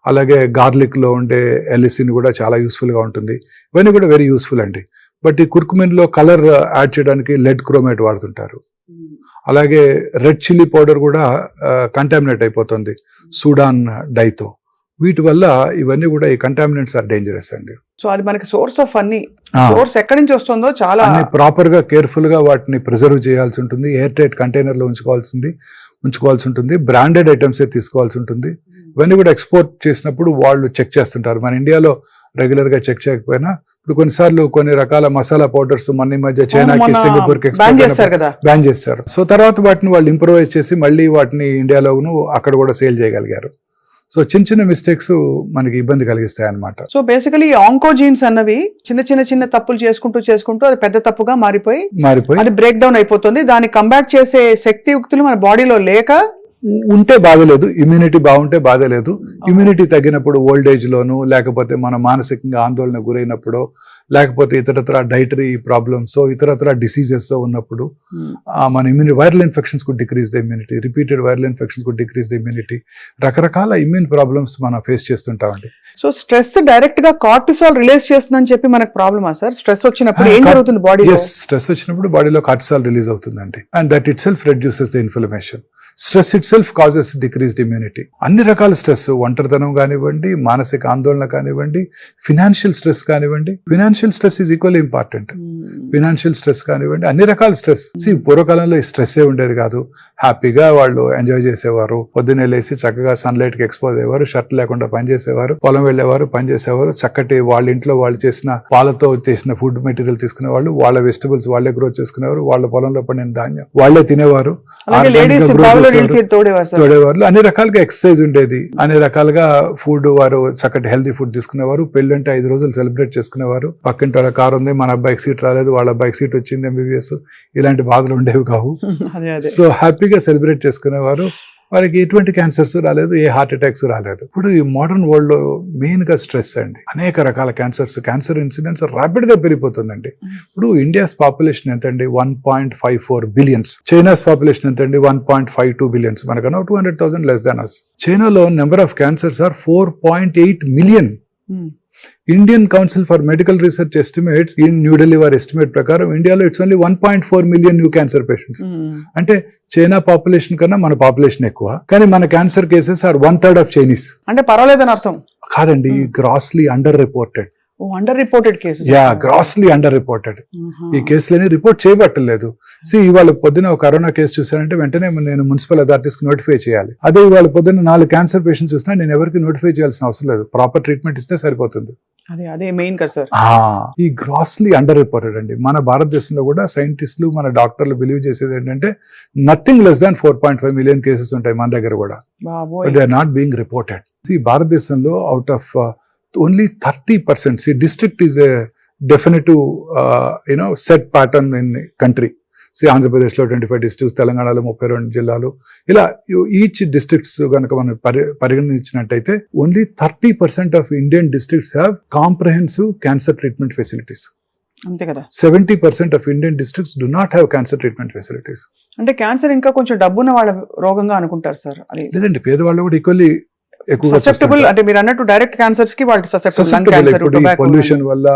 అలాగే గార్లిక్ లో ఉండే ఎలిసిన్ కూడా చాలా యూస్ఫుల్ గా ఉంటుంది. ఇవన్నీ కూడా వెరీ యూస్ఫుల్ అండి. బట్ ఈ కుర్కుమిన్ లో కలర్ యాడ్ చేయడానికి లెడ్ క్రోమేట్ వాడుతుంటారు. అలాగే రెడ్ చిల్లీ పౌడర్ కూడా కంటామినేట్ అయిపోతుంది సూడాన్ డైతో. వీటి వల్ల ఇవన్నీ కూడా ఈ కంటామినెంట్స్ ఆర్ డేంజరస్ అండి. సో అది మనకి సోర్స్ ఆఫ్ సోర్స్ ఎక్కడి నుంచి వస్తుందో చాలా ప్రాపర్ గా కేర్ఫుల్ గా వాటిని ప్రిజర్వ్ చేయాల్సి ఉంటుంది. ఎయిర్ టైట్ కంటైనర్ లో ఉంచుకోవాల్సి ఉంటుంది. బ్రాండెడ్ ఐటమ్స్ తీసుకోవాల్సి ఉంటుంది. ఇవన్నీ కూడా ఎక్స్పోర్ట్ చేసినప్పుడు వాళ్ళు చెక్ చేస్తుంటారు. మన ఇండియాలో రెగ్యులర్ గా చెక్ చేయకపోయినా ఇప్పుడు కొన్నిసార్లు కొన్ని రకాల మసాలా పౌడర్స్ మన మధ్య చైనాకి, సింగపూర్ కి బ్యాన్ చేస్తారు. సో తర్వాత వాటిని వాళ్ళు ఇంప్రూవైజ్ చేసి మళ్ళీ వాటిని ఇండియాలోను అక్కడ కూడా సేల్ చేయగలిగారు. సో చిన్న మిస్టేక్స్ మనకి ఇబ్బంది కలిగిస్తాయి అన్నమాట. సో బేసికలీ ఆంకోజీన్స్ అన్నవి చిన్న తప్పులు చేసుకుంటూ అది పెద్ద తప్పుగా మారిపోయి అది బ్రేక్ డౌన్ అయిపోతుంది. దాన్ని కంబ్యాట్ చేసే శక్తియుక్తులు మన బాడీలో లేక ఉంటే బాధలేదు, ఇమ్యూనిటీ బాగుంటే బాధలేదు. ఇమ్యూనిటీ తగ్గినప్పుడు ఓల్డ్ ఏజ్ లోను, లేకపోతే మనం మానసికంగా ఆందోళన గురైనప్పుడు, లేకపోతే ఇతరత్ర డైటరీ ప్రాబ్లమ్స్ ఇతరత్ర డిసీజెస్ ఉన్నప్పుడు మన ఇమ్యూనిటీ వైరల్ ఇన్ఫెక్షన్స్ కు decrease the immunity, repeated viral infections కు డిక్రీజ్ ద ఇమ్యూనిటీ, రకరకాల ఇమ్యూన్ ప్రాబ్లమ్స్ మనం ఫేస్ చేస్తుంటామండి. సో స్ట్రెస్ డైరెక్ట్ గా కార్టిసాల్ రిలీజ్ చేస్తుందని చెప్పి మనకు ప్రాబ్లమా సార్? స్ట్రెస్ వచ్చినప్పుడు ఏం జరుగుతుంది బాడీలో? స్ట్రెస్ వచ్చినప్పుడు బాడీలో కార్టిసాల్ రిలీజ్ అవుతుందండి, and that it self reduces the inflammation. Stress it self causes decreased immunity. అన్ని రకాల స్ట్రెస్, ఒంటరితనం కానివ్వండి, మానసిక ఆందోళన కానివ్వండి, ఫినాన్షియల్ స్ట్రెస్ కానివ్వండి, financial stress is equally important. Financial stress కానివ్వండి, అన్ని రకాల స్ట్రెస్. పూర్వకాలంలో ఈ స్ట్రెస్ ఏ ఉండేది కాదు, హ్యాపీగా వాళ్ళు ఎంజాయ్ చేసేవారు. పొద్దున్నే లేసి చక్కగా సన్లైట్ కి ఎక్స్పోజ్ అయ్యేవారు, షర్ట్ లేకుండా పనిచేసేవారు, పొలం వెళ్లేవారు, పని చేసేవారు. చక్కటి వాళ్ళ ఇంట్లో వాళ్ళు చేసిన పాలతో చేసిన ఫుడ్ మెటీరియల్ తీసుకునేవాళ్ళు, వాళ్ళ వెజిటబుల్స్ వాళ్ళే గ్రోత్ చేసుకునేవారు, వాళ్ళ పొలంలో పండిన ధాన్యం వాళ్ళే తినేవారు, తోడేవారు. అన్ని రకాలుగా ఎక్సర్సైజ్ ఉండేది, అన్ని రకాలుగా ఫుడ్, వారు చక్కటి హెల్తీ ఫుడ్ తీసుకునేవారు. పెళ్ళంటే 5 రోజులు సెలబ్రేట్ చేసుకునేవారు. పక్కింటి వాళ్ళ కారు ఉంది, మన అబ్బాయికి సీట్ రాలేదు, వాళ్ళ అబ్బాయికి సీట్ వచ్చింది, MBBS, ఇలాంటి బాధలు ఉండేవి కావు. సో హ్యాపీగా సెలబ్రేట్ చేసుకునేవారు. వాళ్ళకి ఎటువంటి క్యాన్సర్స్ రాలేదు, ఏ హార్ట్ అటాక్స్ రాలేదు. ఇప్పుడు ఈ మోడర్న్ వరల్డ్ లో మెయిన్ గా స్ట్రెస్ అండి. అనేక రకాల క్యాన్సర్ ఇన్సిడెంట్స్ ర్యాపిడ్ గా పెరిగిపోతుందండి. ఇప్పుడు ఇండియాస్ పాపులేషన్ ఎంత అండి? 1.54 బిలియన్స్. చైనాస్ పాపులేషన్ ఎంత అండి? 1.52 బిలియన్స్. మనకన్నా 200,000 లెస్ దాన్ అస్. చైనాలో number of cancers are 4.8 million. Indian council for medical research estimates in New Delhi వారి ఎస్టిమేట్ ప్రకారం ఇండియాలో it's only 1.4 million new cancer patients. అంటే చైనా పాపులేషన్ కన్నా మన పాపులేషన్ ఎక్కువ, కానీ మన cancer cases are 1/3 of Chinese. అంటే పర్వాలేదని అర్థం కాదండి, grossly under reported. Under reported cases. Grossly under reported. ఈ కేసులని రిపోర్ట్ చేయబట్టలేదు. ఇవాళ పొద్దున ఒక కరోనా కేసు చూసానంటే వెంటనే నేను మున్సిపల్ అథారిటీస్ కి నోటిఫై చేయాలి. అదే ఇవాళ పొద్దున్న 4 క్యాన్సర్ పేషెంట్ చూసినా నేను ఎవరికి నోటిఫై చేయాల్సిన అవసరం లేదు, ప్రాపర్ ట్రీట్మెంట్ ఇస్తే సరిపోతుంది. అదే మెయిన్ కదా సార్. ఈ గ్రాస్లీ అండర్ రిపోర్టెడ్ అండి. మన భారతదేశంలో కూడా సైంటిస్టులు, మన డాక్టర్లు బిలీవ్ చేసేది ఏంటంటే nothing less than 4.5 million cases ఉంటాయి మన దగ్గర కూడా, but they are not being reported. ఈ భారతదేశంలో out of only 30%. See, district is a definitive, set pattern in country. See, Andhra Pradesh lo 25 districts, Telanganalo 32 జిల్లాలు, ఇలా ఈచ్ డిస్ట్రిక్ట్స్ కనుక మనం పరిగణించినట్టయితే only 30% of Indian districts have comprehensive cancer treatment facilities. అంతే కదా. 70% of Indian districts do not have cancer treatment facilities. అంటే క్యాన్సర్ ఇంకా కొంచెం డబ్బున్న వాళ్ళ రోగంగా అనుకుంటారు సార్. అది లేదండి, పేదవాళ్ళు కూడా ఈక్వల్లీ ససెప్టబుల్. అంటే మీరు అన్నట్టు డైరెక్ట్ క్యాన్సర్స్ కి వాళ్ళు ససెప్టబుల్. పొల్యూషన్ వల్ల,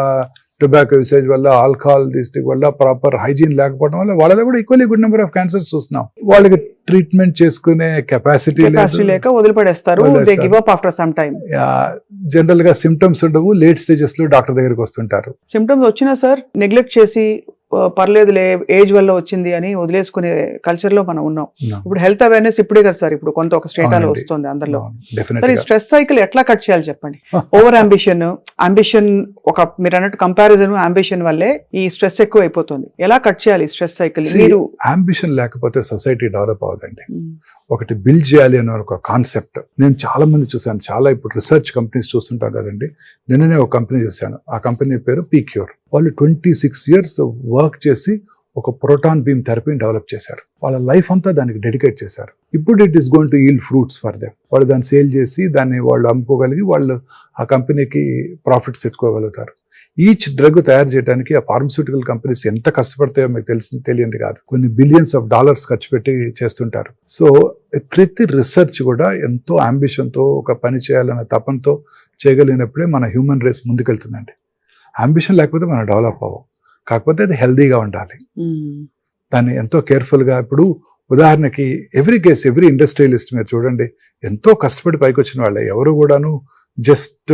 టొబాకో యూసేజ్ వల్ల, ఆల్కహాల్ తీసుకు వల్ల, ప్రాపర్ హైజీన్ లేకపోవడం వల్ల వాళ్ళలో కూడా equally good number of cancers చూస్తున్నాం. వాళ్ళకి ట్రీట్మెంట్ చేసుకునే కెపాసిటీ లేక వదిలిపడేస్తారు. They give up after some time. General గా సిమ్టమ్స్ ఉండవు, లేట్ స్టేజెస్ లో డాక్టర్ దగ్గరికి వస్తుంటారు. సిమ్టమ్స్ వచ్చినా సార్ నెగ్లెక్ట్ చేసి పర్లేదులే ఏజ్ వల్ల వచ్చింది అని వదిలేసుకునే కల్చర్ లో మనం ఉన్నాం. ఇప్పుడు హెల్త్ అవేర్నెస్ ఇప్పుడే కదా సార్, ఇప్పుడు కొంత ఒక స్టేట్ లో వస్తుంది అందరిలో. సార్ ఈ స్ట్రెస్ సైకిల్ ఎట్లా కట్ చేయాలి చెప్పండి? ఓవర్ అంబిషన్ ఒక మీరు అన్నట్టు కంపారిజన్ అంబిషన్ వల్లే ఈ స్ట్రెస్ ఎక్కువ అయిపోతుంది. ఎలా కట్ చేయాలి స్ట్రెస్ సైకిల్? మీరు అంబిషన్ లేకపోతే సొసైటీ డెవలప్ అవుతుంది. ఒకటి బిల్డ్ చేయాలి అనే ఒక కాన్సెప్ట్ నేను చాలా మంది చూసాను. చాలా ఇప్పుడు రీసెర్చ్ కంపెనీస్ చూస్తుంటాం కదండి. నిన్ననే ఒక కంపెనీ చూశాను, ఆ కంపెనీ పేరు పీక్యూర్. వాళ్ళు 26 years వర్క్ చేసి ఒక ప్రోటాన్ బీమ్ థెరపీని డెవలప్ చేశారు. వాళ్ళ లైఫ్ అంతా దానికి డెడికేట్ చేశారు. ఇప్పుడు it is going to yield fruits for them. వాళ్ళు దాన్ని సేల్ చేసి దాన్ని వాళ్ళు అమ్ముకోగలిగి వాళ్ళు ఆ కంపెనీకి ప్రాఫిట్స్ తెచ్చుకోగలుగుతారు. ఈచ్ డ్రగ్ తయారు చేయడానికి ఆ ఫార్మస్యూటికల్ కంపెనీస్ ఎంత కష్టపడతాయో మీకు తెలియంది కాదు. కొన్ని బిలియన్స్ ఆఫ్ డాలర్స్ ఖర్చు పెట్టి చేస్తుంటారు. సో ప్రతి రీసెర్చ్ కూడా ఎంతో అంబిషన్తో ఒక పని చేయాలనే తపంతో చేయగలిగినప్పుడే మన హ్యూమన్ రేస్ ముందుకెళ్తుందండి. అంబిషన్ లేకపోతే మనం డెవలప్ అవ్వం. కాకపోతే అది హెల్దీగా ఉండాలి, దాన్ని ఎంతో కేర్ఫుల్గా. ఇప్పుడు ఉదాహరణకి ఎవ్రీ ఇండస్ట్రియలిస్ట్ మీరు చూడండి, ఎంతో కష్టపడి పైకి వచ్చిన వాళ్ళే. ఎవరు కూడాను జస్ట్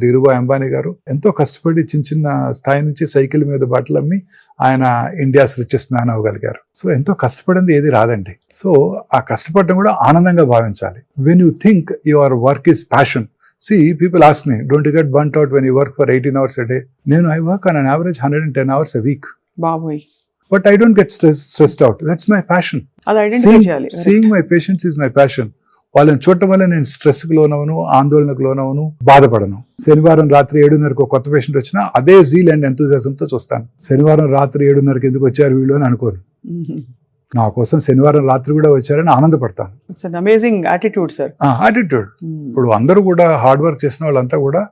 ధీరుభాయ్ అంబానీ గారు ఎంతో కష్టపడి చిన్న స్థాయి నుంచి సైకిల్ మీద బట్టలు అమ్మి ఆయన ఇండియాస్ రిచెస్ట్ మ్యాన్ అవ్వగలిగారు. సో ఎంతో కష్టపడింది ఏది రాదండి. సో ఆ కష్టపడడం కూడా ఆనందంగా భావించాలి. When you think your work is passion. See, people ask me, don't you get burnt out when you work for 18 hours a day? I work on an average 110 hours a week. Baboy. But I don't get stressed out. That's my passion. Seeing my patients is my passion. వాళ్ళని చూడటం వల్ల నేను స్ట్రెస్కి లోనవను, ఆందోళనకు లోనవను, బాధపడను. శనివారం రాత్రి 7:30 కొత్త పేషెంట్ వచ్చినా అదే జీల్ అండ్ ఎంతూజియాజంతో చూస్తాను. శనివారం రాత్రి 7:30 ఎందుకు వచ్చారు వీళ్ళు అని అనుకోను. నా కోసం శనివారం రాత్రి కూడా వచ్చారని ఆనందపడతాను. It's an amazing attitude sir. Attitude. ఇప్పుడు అందరూ కూడా హార్డ్ వర్క్ చేసిన వాళ్ళంతా కూడా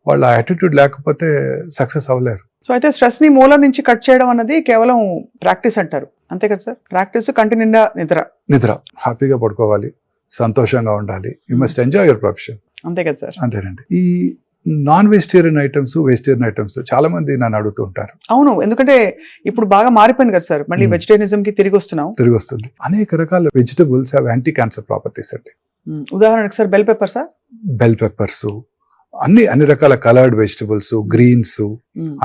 వాళ్ళ యాటిట్యూడ్ లేకపోతే సక్సెస్ అవ్వలేరు. సో అయితే స్ట్రెస్ ని మూల నుంచి కట్ చేయడం అన్నది కేవలం ప్రాక్టీస్ అంటారు, అంతే కదా సార్? ప్రాక్టీస్, కంటి నిండా నిద్ర, హ్యాపీగా పడుకోవాలి, సంతోషంగా ఉండాలి. You must enjoy your profession. అంతే కదా సార్? అంతేనండి. ఈ non vegetarian items, vegetarian items చాలా మంది నన్ను అడుగుతూ ఉంటారు. అవును, ఎందుకంటే ఇప్పుడు బాగా మారిపోయింది కదా సార్, మళ్ళీ వెజిటేరియనిజం కి తిరిగి వస్తుంది. అనేక రకాల vegetables have anti cancer properties అండి. ఉదాహరణకు sir bell pepper sir, bell peppers, అన్ని రకాల కలర్డ్ వెజిటబుల్స్, గ్రీన్స్,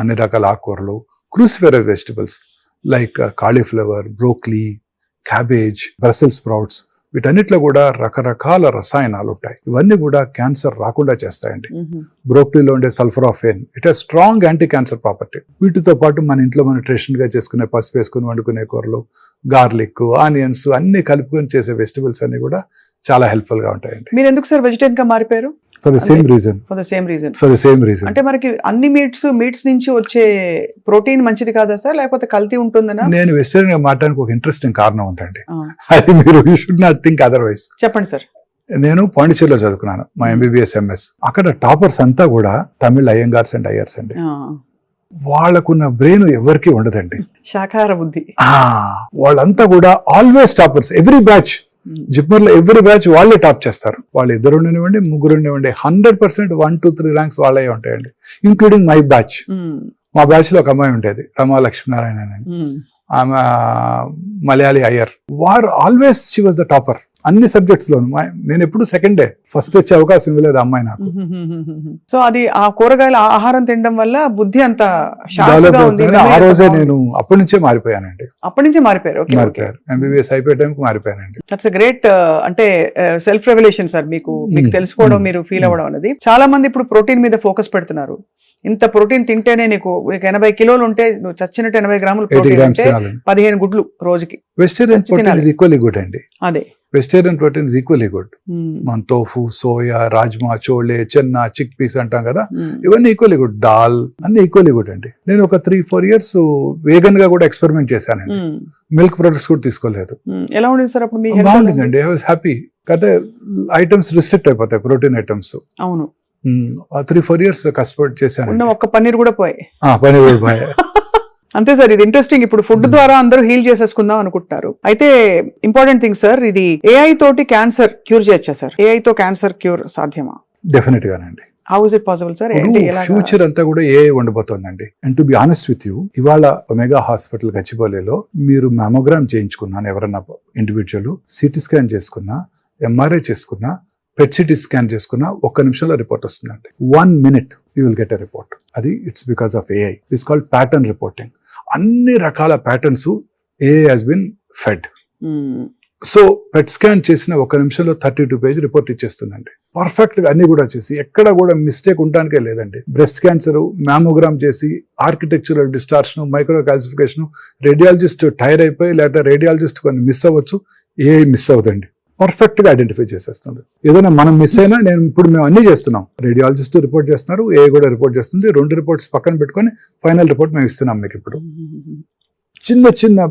అన్ని రకాల ఆకుకూరలు, cruciferous vegetables like cauliflower, broccoli, cabbage, Brussels sprouts, వీటన్నిటిలో కూడా రకరకాల రసాయనాలు ఉంటాయి. ఇవన్నీ కూడా క్యాన్సర్ రాకుండా చేస్తాయండి. బ్రోక్లీలో ఉండే sulforaphane, it has strong anti cancer property. వీటితో పాటు మన ఇంట్లో మనం ట్రెడిషనల్ గా చేసుకునే పసుపు వేసుకుని వండుకునే కూరలు, గార్లిక్, ఆనియన్స్ అన్ని కలుపుకొని చేసే వెజిటబుల్స్ అన్ని కూడా చాలా హెల్ప్ఫుల్ గా ఉంటాయండి. మీరు ఎందుకు సార్ వెజిటేరియన్ గా మారిపోయారు? For the same reason. అంటే మనకి అన్ని మీట్స్ నుంచి వచ్చే ప్రోటీన్ మంచిది కాదా సార్, లేకపోతే కల్తీ ఉంటుందనా? నేను వెజిటేరియన్ గా మారడానికి ఒక ఇంట్రెస్టింగ్ కారణం ఉందండి. అది మీరు షుడ్ నాట్ థింక్ అదర్వైజ్. చెప్పండి సార్. నేను పాండిచేరిలో చదువుకున్నాను, మా MBBS MS. అక్కడ టాపర్స్ అంతా కూడా తమిళ అయ్యంగార్స్ అండ్ అయ్యర్స్ అండి. వాళ్ళకున్న బ్రెయిన్ ఎవరికి ఉండదండి, శాకాహార బుద్ధి. వాళ్ళంతా కూడా always toppers. Every batch JIPMER లో ఎవ్రీ బ్యాచ్ వాళ్ళే టాప్ చేస్తారు. వాళ్ళు 2 ఉండనివ్వండి, 3 ఉండనివ్వండి, 100% 1, 2, 3 ర్యాంక్స్ వాళ్ళే ఉంటాయండి, ఇంక్లూడింగ్ మై బ్యాచ్. మా బ్యాచ్ లో ఒక అమ్మాయి ఉండేది, రమా లక్ష్మీనారాయణ అని. ఆమె మలయాళీ అయ్యర్. వారు always she was the topper అన్ని సబ్జెక్ట్స్ లోను. నేను ఎప్పుడు సెకండే, ఫస్ట్ వచ్చే అవకాశం ఇవ్వలేదు అమ్మాయి నాకు. సో అది ఆ కూరగాయల ఆహారం తినడం వల్ల బుద్ధి అంత డెవలప్ అవుతుంది. ఆ రోజే నేను అప్పటి నుంచే మారిపోయానండి. అప్పటి నుంచే మారిపోయారు. MBBS అయిపోయే టైంకి మారిపోయానండి. That's great. అంటే సెల్ఫ్ రెవల్యూషన్ సార్, మీకు తెలుసుకోవడం, మీరు ఫీల్ అవ్వడం అనేది. చాలా మంది ఇప్పుడు ప్రోటీన్ మీద ఫోకస్ పెడుతున్నారు. ఇంత ప్రోటీన్ తింటేనే నీకు 80 కిలోలు ఉంటే నువ్వు చచ్చినట్టు 80 గ్రాములు ప్రోటీన్ ఉంటే 15 గుడ్లు రోజుకి. Vegetarian protein is equally good అండి. అదే vegetarian protein is equally good. మన tofu, soya, rajma, chole, chana, chick peas అంటాం కదా, ఇవన్నీ ఈక్వల్లీ గుడ్. దాల్ అన్ని ఈక్వల్లీ గుడ్ అండి. నేను ఒక 3-4 years వేగన్ గా కూడా ఎక్స్పెరిమెంట్ చేశానండి. మిల్క్ ప్రొడక్ట్స్ కూడా తీసుకోలేదు. ఎలా ఉండేది సార్ అప్పుడు? బాగుండిందండి, ఐ వాజ్ హ్యాపీ. కాకపోతే ఐటమ్స్ రిస్ట్రిక్ట్ అయిపోతాయి, ప్రోటీన్ ఐటమ్స్. అవును, 3-4 years కష్టపడి చేశాను. ఒక్క పన్నీర్ కూడా పోయాయి. అంతే సార్. ఇది ఇంట్రెస్టింగ్. ఇప్పుడు ఫుడ్ ద్వారా అందరూ హీల్ చేసేసుకుందాం అనుకుంటున్నారు. అయితే ఇంపార్టెంట్ థింగ్ సార్, ఇది AI తోటి క్యాన్సర్ క్యూర్ చేయొచ్చా సార్? AI తో క్యాన్సర్ క్యూర్ సాధ్యమా? డెఫినెట్ గానండి. How is it possible sir? Future అంతా కూడా AI ఉండబోతోందండి. And to be honest with you, ఇవాళ ఒమేగా హాస్పిటల్ గచ్చిబౌలిలో మీరు మ్యామోగ్రామ్ చేయించుకున్నాను ఎవరన్నా ఇండివిజువల్, CT స్కాన్ చేసుకున్నా, MRI చేసుకున్నా, PET CT స్కాన్ చేసుకున్నా 1 నిమిషంలో రిపోర్ట్ వస్తుందండి. 1 minute you will get a report. అది it's because of AI. It's called pattern reporting. అన్ని రకాల patterns AI has been fed. So PET scan చేసిన 1 నిమిషంలో 32 పేజ్ రిపోర్ట్ ఇచ్చేస్తుందండి. పర్ఫెక్ట్ గా అన్ని కూడా చేసి ఎక్కడ కూడా మిస్టేక్ ఉండడానికే లేదండి. బ్రెస్ట్ క్యాన్సర్ మ్యామోగ్రామ్ చేసి architectural distortion, micro calcification, radiologist tire అయిపోయి, లేదా రేడియాలజిస్ట్ కొన్ని మిస్ అవ్వచ్చు, AI మిస్ అవ్వదండి. పర్ఫెక్ట్ గా ఐడెంటిఫై చేసేస్తుంది. ఏదైనా మనం మిస్ అయినా, మేము అన్ని చేస్తున్నాం. రేడియాలజిస్ట్ రిపోర్ట్ చేస్తున్నారు, AI కూడా రిపోర్ట్ చేస్తుంది. 2 రిపోర్ట్స్ పక్కన పెట్టుకొని ఫైనల్ రిపోర్ట్ మేము ఇస్తున్నాం మీకు. ఇప్పుడు చిన్న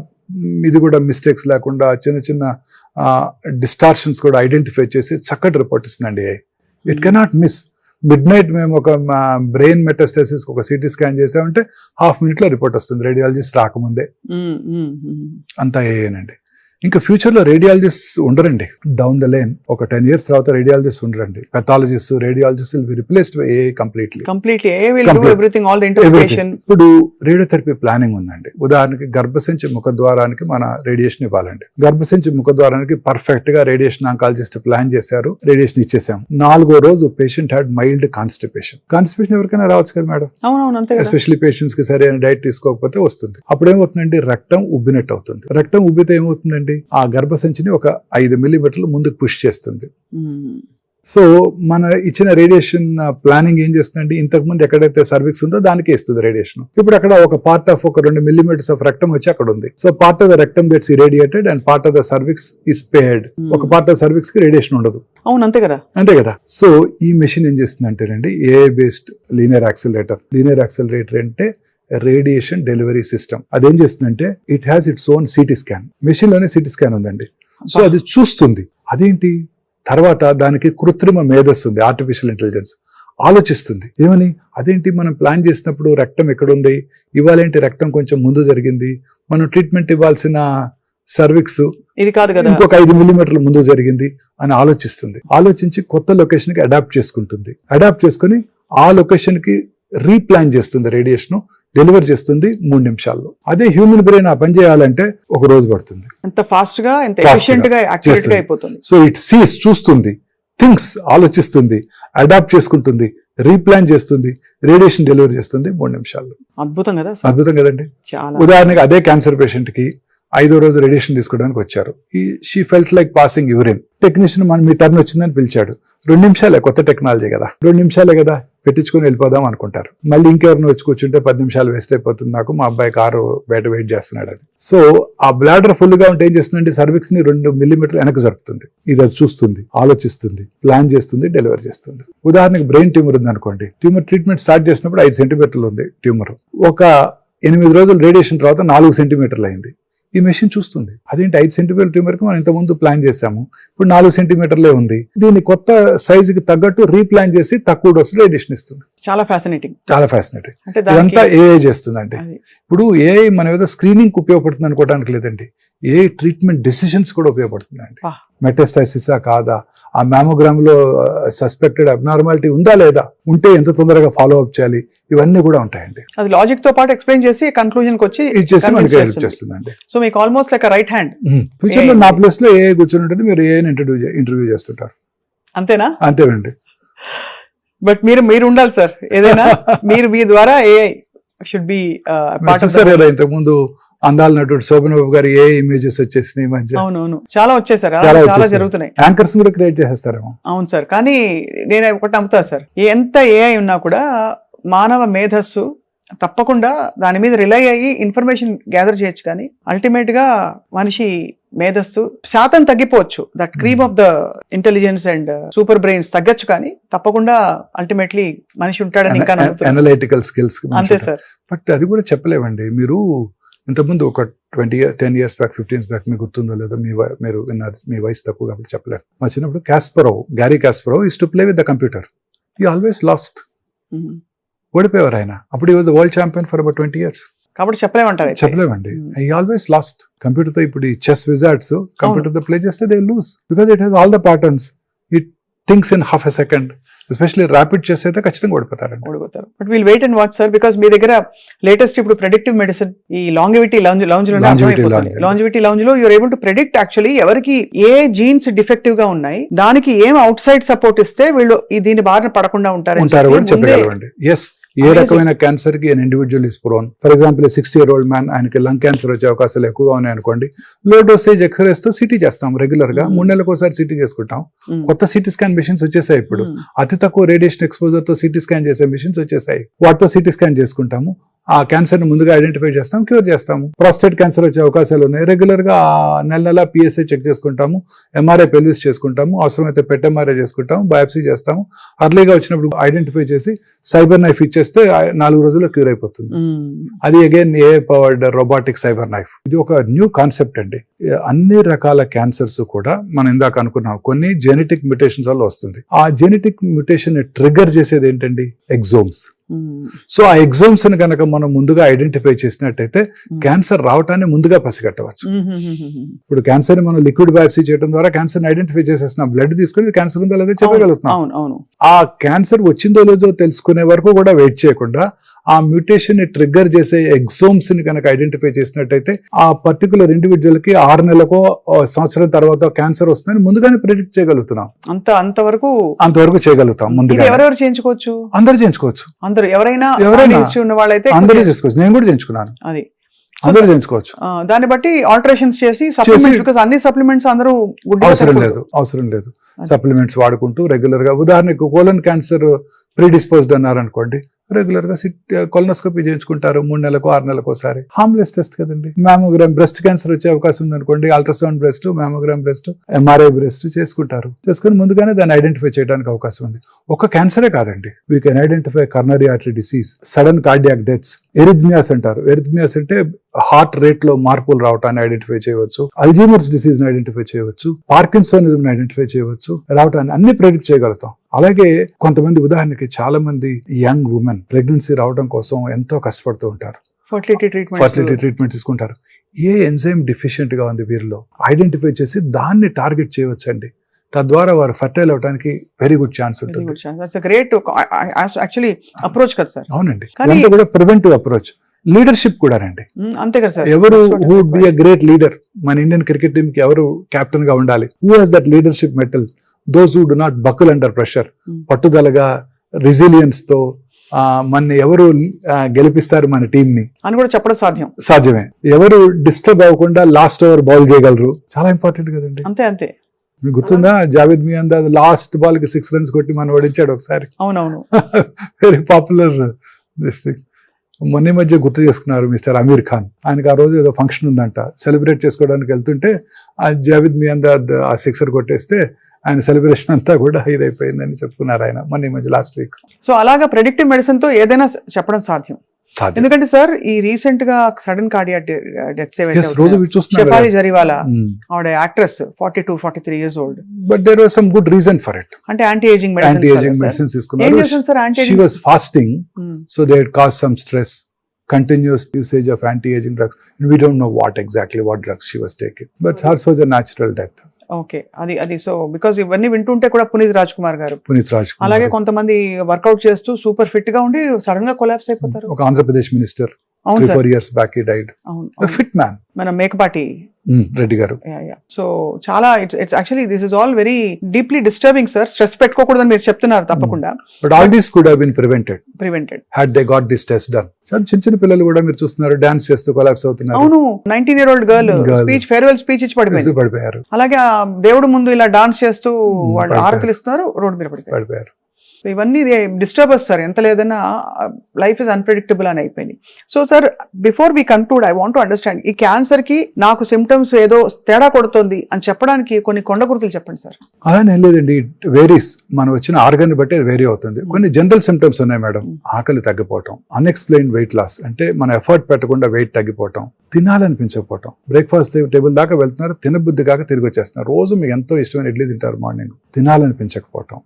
ఇది కూడా మిస్టేక్స్ లేకుండా, చిన్న డిస్టార్షన్స్ కూడా ఐడెంటిఫై చేసి చక్కటి రిపోర్ట్ ఇస్తుందండి AI. It cannot miss. Midnight మేము ఒక బ్రెయిన్ మెటాస్టాసిస్ ఒక CT స్కాన్ చేసామంటే 1/2 minute లో రిపోర్ట్ వస్తుంది, రేడియాలజిస్ట్ రాకముందే. అంతా AIనండి. ఇంకా ఫ్యూచర్ లో రేడియాలజిస్ట్ ఉండరండి. డౌన్ ద లైన్ ఒక 10 years తర్వాత రేడియాలజిస్ట్ ఉండరండి. Pathologist, radiologist will be replaced by AI completely. AI will do everything, all the interpretation. ఇప్పుడు రేడియోథెరపీ ప్లానింగ్ ఉందండి. ఉదాహరణకి గర్భసంచి ముఖద్వారానికి మన రేడియేషన్ ఇవ్వాలండి. గర్భసంచి ముఖద్వారానికి పర్ఫెక్ట్ గా రేడియేషన్ ఆంకాలజిస్ట్ ప్లాన్ చేశారు, రేడియేషన్ ఇచ్చేసాం. 4వ రోజు patient had mild constipation. Constipation ఎవరికైనా రావచ్చు కదా మేడం, ఎస్పెషల్లీ పేషెంట్స్ కి సరైన డైట్ తీసుకోకపోతే వస్తుంది. అప్పుడు ఏమవుతుందండి, రక్తం ఉబ్బినట్టు అవుతుంది. రక్తం ఉబ్బితే ఏమవుతుందండి, ఆ గర్భసంచిని ఒక 5 millimeters ముందుకు పుష్ చేస్తుంది. సో మన ఇచ్చిన రేడియేషన్ ప్లానింగ్ ఏం చేస్తుందండి, ఇంతకు ముందు ఎక్కడైతే సర్విక్స్ ఉందో దానికి ఇస్తుంది రేడియేషన్. ఇప్పుడు అక్కడ ఒక పార్ట్ ఆఫ్ ఒక 2 millimeters ఆఫ్ రక్తం వచ్చి అక్కడ ఉంది. సో పార్ట్ ఆఫ్ ద రక్తం gets irradiated and part of the cervix is spared. ఒక పార్ట్ ఆఫ్ సర్విక్స్ కి రేడియేషన్ ఉండదు. అవును, అంతే కదా. అంతే కదా. సో ఈ మెషిన్ ఏం చేస్తుందంటేనండి, AI based linear accelerator. Linear accelerator అంటే రేడియేషన్ డెలివరీ సిస్టమ్. అదేం చేస్తుందంటే, it has its own CT scan. Machine లోనే CT స్కాన్ ఉందండి. సో అది చూస్తుంది. అదేంటి, తర్వాత దానికి కృత్రిమ మేధస్సు ఉంది, ఆర్టిఫిషియల్ ఇంటెలిజెన్స్. ఆలోచిస్తుంది. ఏమని, అదేంటి మనం ప్లాన్ చేసినప్పుడు రక్తం ఎక్కడుంది, ఇవాళేంటి రక్తం కొంచెం ముందు జరిగింది, మనం ట్రీట్మెంట్ ఇవ్వాల్సిన సర్విక్స్ ఇది కాదు కదా, ఇంకొక 5 మిల్లీమీటర్ల ముందు జరిగింది అని ఆలోచిస్తుంది. ఆలోచించి కొత్త లొకేషన్ కి అడాప్ట్ చేసుకుంటుంది. అడాప్ట్ చేసుకుని ఆ లొకేషన్ కి రీప్లాన్ చేస్తుంది, రేడియేషన్ డెలివర్ చేస్తుంది 3 నిమిషాల్లో. అదే హ్యూమన్ బ్రెయిన్ ఆ పని చేయాలంటే 1 రోజు పడుతుంది. ఎంత ఫాస్ట్ గా, ఎంత Fast గా ఎఫిషియెంట్ గా, యాక్యురేట్ గా చేస్తుంది. అయిపోతుంది. సో ఇట్ సీస్, చూస్తుంది, థింక్స్, ఆలోచిస్తుంది, అడాప్ట్ చేసుకుంటుంది, రీప్లాన్ చేస్తుంది, రేడియేషన్ డెలివరీ చేస్తుంది 3 నిమిషాల్లో. అద్భుతం కదా సార్? అద్భుతం కదండి. చాలా. ఉదాహరణకి అదే క్యాన్సర్ పేషెంట్ కి 5వ రోజు రేడియేషన్ తీసుకోవడానికి వచ్చారు. She felt like passing urine. Technician me turn వచ్చిందని పిలిచాడు. 2 నిమిషాలే, కొత్త టెక్నాలజీ కదా, 2 నిమిషాలే కదా, పెట్టించుకొని వెళ్ళిపోదాం అనుకుంటారు. మళ్ళీ ఇంకెవరిని వచ్చి కూర్చుంటే 10 నిమిషాలు వేస్ట్ అయిపోతుంది నాకు, మా అబ్బాయి కారు బయట వెయిట్ చేస్తున్నాడు అని. సో ఆ బ్లాడర్ ఫుల్ గా ఉంటే ఏం చేస్తుందంటే సర్విక్స్ ని 2 మిల్లీమీటర్లు వెనక జరుపుతుంది. ఇది అది చూస్తుంది, ఆలోచిస్తుంది, ప్లాన్ చేస్తుంది, డెలివరీ చేస్తుంది. ఉదాహరణకి బ్రెయిన్ ట్యూమర్ ఉంది అనుకోండి. ట్యూమర్ ట్రీట్మెంట్ స్టార్ట్ చేసినప్పుడు 5 సెంటీమీటర్లు ఉంది ట్యూమర్. ఒక 8 రోజులు రేడియేషన్ తర్వాత 4 సెంటీమీటర్లు అయింది. ఈ మెషిన్ చూస్తుంది, అదేంటి 5 సెంటీమీటర్ ట్యూమర్ కి మనం ఇంతకుముందు ప్లాన్ చేసాము, ఇప్పుడు 4 సెంటీమీటర్లే ఉంది, దీన్ని కొత్త సైజుకి తగ్గట్టు రీప్లాన్ చేసి తక్కువ డోస్ రేడియేషన్ ఇస్తుంది. చాలా ఫ్యాసినేటింగ్. చాలా ఫ్యాసినేటింగ్. అంటే ఇదంతా దానికి ఏఐ చేస్తుందండి. ఇప్పుడు ఏఐ మనం ఏదో స్క్రీనింగ్ ఉపయోగపడుతుంది అనుకోవడానికి లేదండి, ఏ ట్రీట్మెంట్ డెసిషన్స్ కూడా ఉపయోగపడుతుందండి. Ah. మెటాస్టాసిసా కాదా, ఆ మ్యామోగ్రామ్ లో సస్పెక్టెడ్ అబ్నార్మాలిటీ ఉందా లేదా, ఉంటే ఎంత తొందరగా ఫాలో అప్ చేయాలి, ఇవన్నీ కూడా ఉంటాయండి. అది లాజిక్ తో పాటు ఎక్స్ప్లెయిన్ చేసి కన్క్లూజన్ కి వచ్చి ఇచ్చేసి మనకి convince హెల్ప్ చేస్తుంది. చేస్తుందండి. సో మీకు almost like right hand. Future లో నా ప్లేస్ లో ఏఐ కూర్చొని ఉంటుంది, మీరు ఏఐని ఇంటర్వ్యూ చేస్తుంటారు. అంతేనా? అంతేనండి. బట్ మీరు ఉండాలి సార్, ఏదైనా మీరు మీ ద్వారా AI should be part of. చూసారు కదా ఇంతకు ముందు అందాల నటుడు శోభన్ బాబు గారు ఏ ఇమేజెస్ వచ్చేసినాయి ఈ మధ్య. అవునవును, చాలా వచ్చేసారు, చాలా చాలా వచ్చేసాయి. జరుగుతున్నాయి. యాంకర్స్ కూడా క్రియేట్ చేసేస్తారేమో. అవును సార్, కానీ నేను ఒకటి నమ్ముతా సార్, ఎంత ఏఐ ఉన్నా కూడా మానవ మేధస్సు తప్పకుండా దాని మీద రిలై అయ్యి ఇన్ఫర్మేషన్ గ్యాదర్ చేయొచ్చు, కానీ అల్టిమేట్ గా మనిషి మేధస్సు శాతం తగ్గిపోవచ్చు, that cream of the intelligence and super brains తగ్గచ్చు, కానీ తప్పకుండా అల్టిమేట్లీ మనిషి ఉంటాడని ఇంకా నమ్ముతున్నాను. అనలైటికల్ స్కిల్స్ అంతే సార్. బట్ అది కూడా చెప్పలేమండి. మీరు ఇంతకుముందు ఒక 10 years బ్యాక్ 15 years బ్యాక్ మీకు గుర్తుందో లేదో, మీరు విన్నారు, మీ వయసు తక్కువ కాబట్టి చెప్పలేరు. మా చిన్నప్పుడు Gary Kasparov is to play with the computer. He always lost. ఓడిపోయేవారు ఆయన. అప్పుడు he was the world champion for about 20 years. కాబట్టి చెప్పలేమంటారు. చెప్పలేమండి. He always last. కంప్యూటర్ తో ఇప్పుడు ఈ చెస్ విజార్డ్స్ కంప్యూటర్ తో ప్లే చేస్తే they lose, because it has all the patterns, it thinks in half a second. Especially rapid chess అయితే ఖచ్చితంగా ఓడిపోతారండి. But we'll wait and watch sir, because మీ దగ్గర లేటెస్ట్ ఇప్పుడు ప్రెడిక్టివ్ మెడిసిన్, ఈ లాంజివిటీ లౌంజ్ లో you're able to predict actually ఎవరికి ఏ జీన్స్ డిఫెక్టివ్ గా ఉన్నాయి, దానికి ఏం అవుట్ సైడ్ సపోర్ట్ ఇస్తే వీళ్ళు దీని బారిన పడకుండా ఉంటారు కూడా చెప్పగలవండి. ఎస్, ఏ రకమైన క్యాన్సర్ కి individual is prone. For example 60-year-old man, ఆయనకి లంగ్ క్యాన్సర్ వచ్చే అవకాశాలు ఎక్కువగా ఉన్నాయి అనుకోండి, లో డోసేజ్ ఎక్స్రేస్ తో సిటీ చేస్తాం రెగ్యులర్ గా, 3 నెలలకు ఒకసారి సిటీ చేసుకుంటాం. కొత్త సిటీ స్కాన్ మిషన్స్ వచ్చేసాయి ఇప్పుడు, అతి తక్కువ రేడియేషన్ ఎక్స్పోజర్ తో సిటీ స్కాన్ చేసే మిషన్స్ వచ్చేసాయి. వాటితో సిటీ స్కాన్ చేసుకుంటాము, ఆ క్యాన్సర్ ని ముందుగా ఐడెంటిఫై చేస్తాం, క్యూర్ చేస్తాము. ప్రాస్టేట్ క్యాన్సర్ వచ్చే అవకాశాలు ఉన్నాయి, రెగ్యులర్ గా నెల పిఎస్ఐ చెక్ చేసుకుంటాము, ఎంఆర్ఐ పెల్విస్ చేసుకుంటాము, అవసరమైతే పెట్ ఎంఆర్ఐ చేసుకుంటాము, బయాప్సీ చేస్తాము. అర్లీగా వచ్చినప్పుడు ఐడెంటిఫై చేసి సైబర్ నైఫ్ ఇచ్చేస్తే 4 రోజుల్లో క్యూర్ అయిపోతుంది. అది అగైన్ ఏ పవర్డ్ రోబోటిక్ సైబర్ నైఫ్. ఇది ఒక న్యూ కాన్సెప్ట్ అండి. అన్ని రకాల క్యాన్సర్స్ కూడా మనం ఇందాక అనుకున్నాం కొన్ని జెనెటిక్ మ్యూటేషన్స్ వల్ల వస్తుంది. ఆ జెనెటిక్ మ్యూటేషన్ ట్రిగర్ చేసేది ఏంటండి? ఎగ్జోమ్స్. సో ఆ ఎగ్జామ్స్ ని కనుక మనం ముందుగా ఐడెంటిఫై చేసినట్టయితే క్యాన్సర్ రావటాన్ని ముందుగా పసిగట్టవచ్చు. ఇప్పుడు క్యాన్సర్ ని మనం లిక్విడ్ బయాప్సీ చేయడం ద్వారా క్యాన్సర్ ని ఐడెంటిఫై చేసేస్తున్నాం, బ్లడ్ తీసుకుని క్యాన్సర్ ఉందో లేదో చెప్పగలుగుతున్నాం. ఆ క్యాన్సర్ వచ్చిందో లేదో తెలుసుకునే వరకు కూడా వెయిట్ చేయకుండా ఆ మ్యూటేషన్ ని ట్రిగ్గర్ చేసే ఎగ్జోమ్స్ ని కనుక ఐడెంటిఫై చేసినట్టయితే ఆ పర్టికులర్ ఇండివిజువల్ కి 6 నెలలకో సంవత్సరం తర్వాత క్యాన్సర్ వస్తుందని ముందుగానే ప్రెడిక్ట్ చేయగలుగుతున్నాం. అంతవరకు చేయగలుగుతాం ముందుగా. ఎవరెవరు చేయించుకోవచ్చు? అందరూ చేయించుకోవచ్చు. ఎవరైనా ఉన్న వాళ్ళైతే అందరూ చేసుకోవచ్చు. నేను కూడా చేయించుకున్నాను. అది అందరూ చేయించుకోవచ్చు. దాన్ని బట్టి ఆల్టరేషన్స్ చేసి సప్లిమెంట్స్, బికాజ్ అన్ని సప్లిమెంట్స్ అందరూ అవసరం లేదు. సప్లిమెంట్స్ వాడుకుంటూ రెగ్యులర్ గా, ఉదాహరణకు కోలన్ క్యాన్సర్ ప్రీడిస్పోజ్డ్ అన్నారనుకోండి, రెగ్యులర్ గా కొలనోస్కోపీ చేయించుకుంటారు 3 నెలలకు 6 నెలలకు ఒకసారి. హార్మ్లెస్ టెస్ట్ కదండి. మ్యామోగ్రామ్, బ్రెస్ట్ క్యాన్సర్ వచ్చే అవకాశం ఉంది అనుకోండి, ultrasound breast, mammogram breast, MRI breast చేసుకుని ముందుగానే దాన్ని ఐడెంటిఫై చేయడానికి అవకాశం ఉంది. ఒక క్యాన్సరే కాదండి, we can identify coronary artery disease, sudden cardiac deaths, arrhythmias అంటారు. ఎరిథ్మియాస్ అంటే హార్ట్ రేట్ లో మార్పులు రావటాన్ని ఐడెంటిఫై చేయవచ్చు, అల్జీమర్స్ డిసీజ్ ని ఐడెంటిఫై చేయవచ్చు, పార్కిన్సోనిజం ని ఐడెంటిఫై చేయవచ్చు, రావటాన్ని అన్ని ప్రెడిక్ట్ చేయగలుగుతాం. అలాగే కొంతమంది ఉదాహరణకి చాలా మంది యంగ్ ఉమెన్ ప్రెగ్నెన్సీ రావడం కోసం ఎంతో కష్టపడుతూ ఉంటారు, ఫర్టిలిటీ ట్రీట్మెంట్ తీసుకుంటారు. ఏ ఎంజైమ్ డెఫిషియెంట్ గా ఉంది వీరిలో ఐడెంటిఫై చేసి దాన్ని టార్గెట్ చేయవచ్చండి. తద్వారా వారు ఫర్టైల్ అవడానికి వెరీ గుడ్ ఛాన్స్ ఉంటుంది. గ్రేట్ యాక్చువల్లీ అప్రోచ్ కదా సార్. అవునండి, కానీ- ఇదంతా కూడా ప్రివెంటివ్ అప్రోచ్. లీడర్షిప్ కూడా రండి, అంతే కదా సార్. ఎవరు who would be a great leader, మన ఇండియన్ క్రికెట్ టీమ్ కి ఎవరు కెప్టెన్ గా ఉండాలి, who has that leadership mettle, those who do not buckle under pressure, పట్టుదలగా రెసిలియన్స్ తో మన ఎవరు గెలిపిస్తారు మన టీం ని అని కూడా చెప్పడం సాధ్యమే. ఎవరు డిస్టర్బ్ అవ్వకుండా లాస్ట్ ఓవర్ బౌల్ చేయగలరు, చాలా ఇంపార్టెంట్ కదండి. అంతే మీకు గుర్తుందా, జావేద్ మియాందాద్ లాస్ట్ బాల్ కి 6 runs కొట్టి మనం ఓడించాడు ఒకసారి. అవునవును. Very popular this thing. మొన్న మధ్య గుర్తు చేసుకున్నారు మిస్టర్ అమీర్ ఖాన్. ఆయనకి ఆ రోజు ఏదో ఫంక్షన్ ఉందంట, సెలబ్రేట్ చేసుకోవడానికి వెళ్తుంటే ఆ జావేద్ మియాందాద్ ఆ 6 కొట్టేస్తే ఆయన సెలబ్రేషన్ అంతా కూడా ఇదైపోయిందని చెప్పుకున్నారు ఆయన మొన్న మధ్య లాస్ట్ వీక్. సో అలాగా ప్రెడిక్టివ్ మెడిసిన్ తో ఏదైనా చెప్పడం సాధ్యం. ఎందుకంటే సార్ ఈ రీసెంట్ గా సడన్ కార్డియాక్ డెత్స్ రోజు షెఫాలి జరీవాలా, ఆవిడ actress, 42-43 years old. But there was some good reason for it. అంటే యాంటీ ఏజింగ్ మెడిసిన్స్ తీసుకున్నారు. She was fasting, so they had caused some stress, continuous usage of anti-aging drugs. We don't know what drugs she was taking, but hers was a natural death. Okay, అది సో బికాస్ ఇవన్నీ వింటుంటే కూడా పునీత్ రాజ్ కుమార్ గారు అలాగే కొంతమంది వర్కౌట్ చేస్తూ సూపర్ ఫిట్ గా ఉండి సడన్ గా కొలాప్స్ అయిపోతారు. ఒక Andhra Pradesh minister 3-4 years back he died. Fit man, మన మేకపాటి రెడ్డి గారు. సో చాలా it's actually this is all very deeply disturbing sir. Stress పెట్టుకోకూడదని మీరు చెప్తున్నారు తప్పకుండా. But all these could have been prevented had they got this test done. చిన్న పిల్లలు కూడా మీరు చూస్తున్నారు డాన్స్ చేస్తూ కొలాప్స్ అవుతున్నారు. అవును, 19-year-old గర్ల్ ఫేర్వెల్ స్పీచ్ ఇచ్చి పడిపోయారు. అలాగే దేవుడు ముందు ఇలా డాన్స్ చేస్తూ వాళ్ళు ఆరతులు ఇస్తున్నారు, రోడ్డు మీద పడిపోయారు. ఇవన్నీ డిస్టర్బర్స్ సార్. ఎంత లేదన్నా లైఫ్ ఇస్ అన్ప్రెడిక్టబుల్ అని అయిపోయింది. So sir, before we conclude I want to understand, ఈ క్యాన్సర్ కి నాకు సిమ్టమ్స్ ఏదో తేడా కొడుతుంది అని చెప్పడానికి కొన్ని కొండ గుర్తులు చెప్పండి సార్. అలానే లేదండి, ఇట్ వేరీస్. మనం వచ్చిన ఆర్గన్ బట్టి అది వేరీ అవుతుంది. కొన్ని జనరల్ సిమ్టమ్స్ ఉన్నాయి మేడం. ఆకలి తగ్గిపోవటం, అన్ఎక్స్ప్లెయిన్డ్ వెయిట్ లాస్, అంటే మన ఎఫర్ట్ పెట్టకుండా వెయిట్ తగ్గిపోవటం, తినాలనిపించకపోవటం, బ్రేక్ఫాస్ట్ టేబుల్ దాకా వెళ్తున్నారు, తినబుద్ధి కాక తిరిగి వచ్చేస్తున్నారు. రోజు మీకు ఎంతో ఇష్టమైన ఇడ్లీ తింటారు, మార్నింగ్ తినాలనిపించకపోవటం,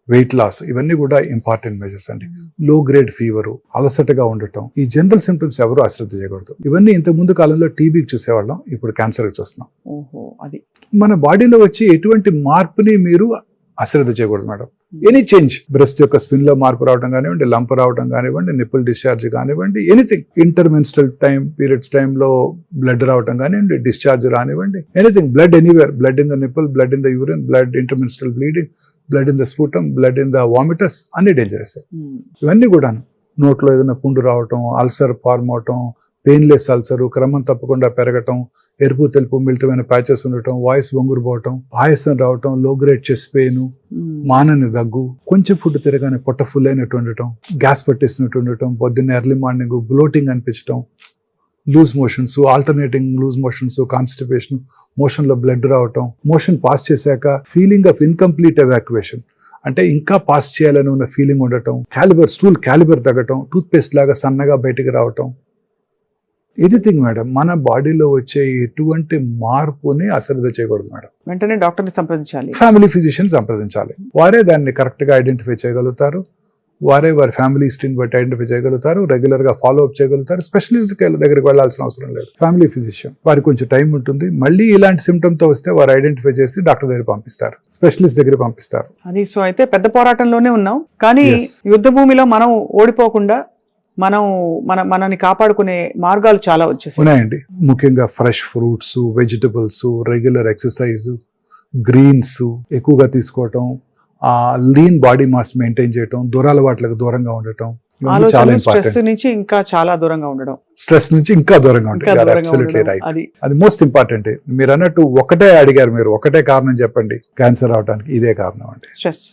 వెయిట్ లాస్, ఇవన్నీ కూడా ఇంపార్టెంట్ మెజర్స్ అండి. లో గ్రేడ్ ఫీవర్, అలసటగా ఉండటం, ఈ జనరల్ సిమ్టమ్స్ ఎవరు అశ్రద్ధ చేయకూడదు. ఇవన్నీ ఇంతకు ముందు కాలంలో టీబీకి చూసేవాళ్ళం, ఇప్పుడు క్యాన్సర్ చూస్తున్నాం. అది మన బాడీలో వచ్చి ఎటువంటి మార్పుని మీరు అశ్రద్ధ చేయకూడదు మేడం. ఎనీ చేంజ్, బ్రెస్ట్ యొక్క స్పిన్ లో మార్పు రావడం కానివ్వండి, లంప్ రావడం కానివ్వండి, నిప్పుల్ డిశ్చార్జ్ కానివ్వండి, ఎనీథింగ్, ఇంటర్మెన్స్ట్రల్ పీరియడ్స్ టైంలో బ్లడ్ రావడం కానివ్వండి, డిశ్చార్జ్ రానివ్వండి, anything, blood anywhere, blood in the nipple, blood in the urine, blood intermenstrual bleeding, blood in the sputum, blood in the vomitus, అన్ని డేంజరస్. ఇవన్నీ కూడా నోట్లో ఏదైనా పుండు రావటం, అల్సర్ ఫార్మ్ అవటం, పెయిన్లెస్ అల్సర్, క్రమం తప్పకుండా పెరగటం, ఎరుపు తెలుపు మిళితమైన ప్యాచెస్ ఉండటం, వాయిస్ బొంగురు పోవటం, ఆయాసం రావటం, లో గ్రేడ్ చెస్ట్ పెయిన్, మానని దగ్గు, కొంచెం ఫుడ్ తిరగానే పొట్ట ఫుల్ అయినట్టు ఉండటం, గ్యాస్ పట్టేసినట్టు ఉండటం, పొద్దున్న ఎర్లీ మార్నింగ్ బ్లోటింగ్ అనిపించడం, loose motions, alternating loose motions, constipation, motion లో బ్లడ్ రావటం, మోషన్ పాస్ చేశాక ఫీలింగ్ ఆఫ్ ఇన్కంప్లీట్ ఎవాక్యుయేషన్, అంటే ఇంకా పాస్ చేయాలని ఉన్న ఫీలింగ్ ఉండటం, స్టూల్ క్యాలిబర్ తగ్గటం, టూత్ పేస్ట్ లాగా సన్నగా బయటికి రావటం, ఎనీథింగ్ మేడం. మన బాడీలో వచ్చే ఎటువంటి మార్పుని అశ్రద్ధ చేయకూడదు మేడం. వెంటనే డాక్టర్ని సంప్రదించాలి, ఫ్యామిలీ ఫిజిషియన్ సంప్రదించాలి. వారే దాన్ని కరెక్ట్ గా ఐడెంటిఫై చేయగలుగుతారు, వారే వారి ఫ్యామిలీ హిస్టరీని బట్టి ఐడెంటిఫై చేయగలుగుతారు, రెగ్యులర్ గా ఫాలో అప్ చేయగలుగుతారు. స్పెషలిస్ట్ దగ్గరికి వెళ్లాల్సిన అవసరం లేదు. ఫ్యామిలీ ఫిజిషియన్ వారికి కొంచెం టైం ఉంటుంది. మళ్ళీ ఇలాంటి సిమ్టమ్ తో వస్తే వారు ఐడెంటిఫై చేసి డాక్టర్ దగ్గర పంపిస్తారు, స్పెషలిస్ట్ దగ్గర పంపిస్తారు. అది సో అయితే పెద్ద పోరాటంలోనే ఉన్నాం, కానీ యుద్ధ భూమిలో మనం ఓడిపోకుండా మనని కాపాడుకునే మార్గాలు చాలా వచ్చేసాయి ఉన్నాయండి. ముఖ్యంగా fresh fruits, vegetables, regular exercise, greens ఎక్కువగా తీసుకోవటం, లీన్ బాడీ మాస్ మెయింటైన్ చేయటం, దురలవాట్లకు దూరంగా ఉండటం, చాలా స్ట్రెస్ నుంచి ఇంకా చాలా దూరంగా ఉండడం, స్ట్రెస్ నుంచి ఇంకా దూరంగా ఉంటాయి. అబ్సల్యూట్లీ రైట్, అది మోస్ట్ ఇంపార్టెంట్. మీరు అన్నట్టు ఒకటే అడిగారు, మీరు ఒకటే కారణం చెప్పండి క్యాన్సర్ అవడానికి, ఇదే కారణం అండి,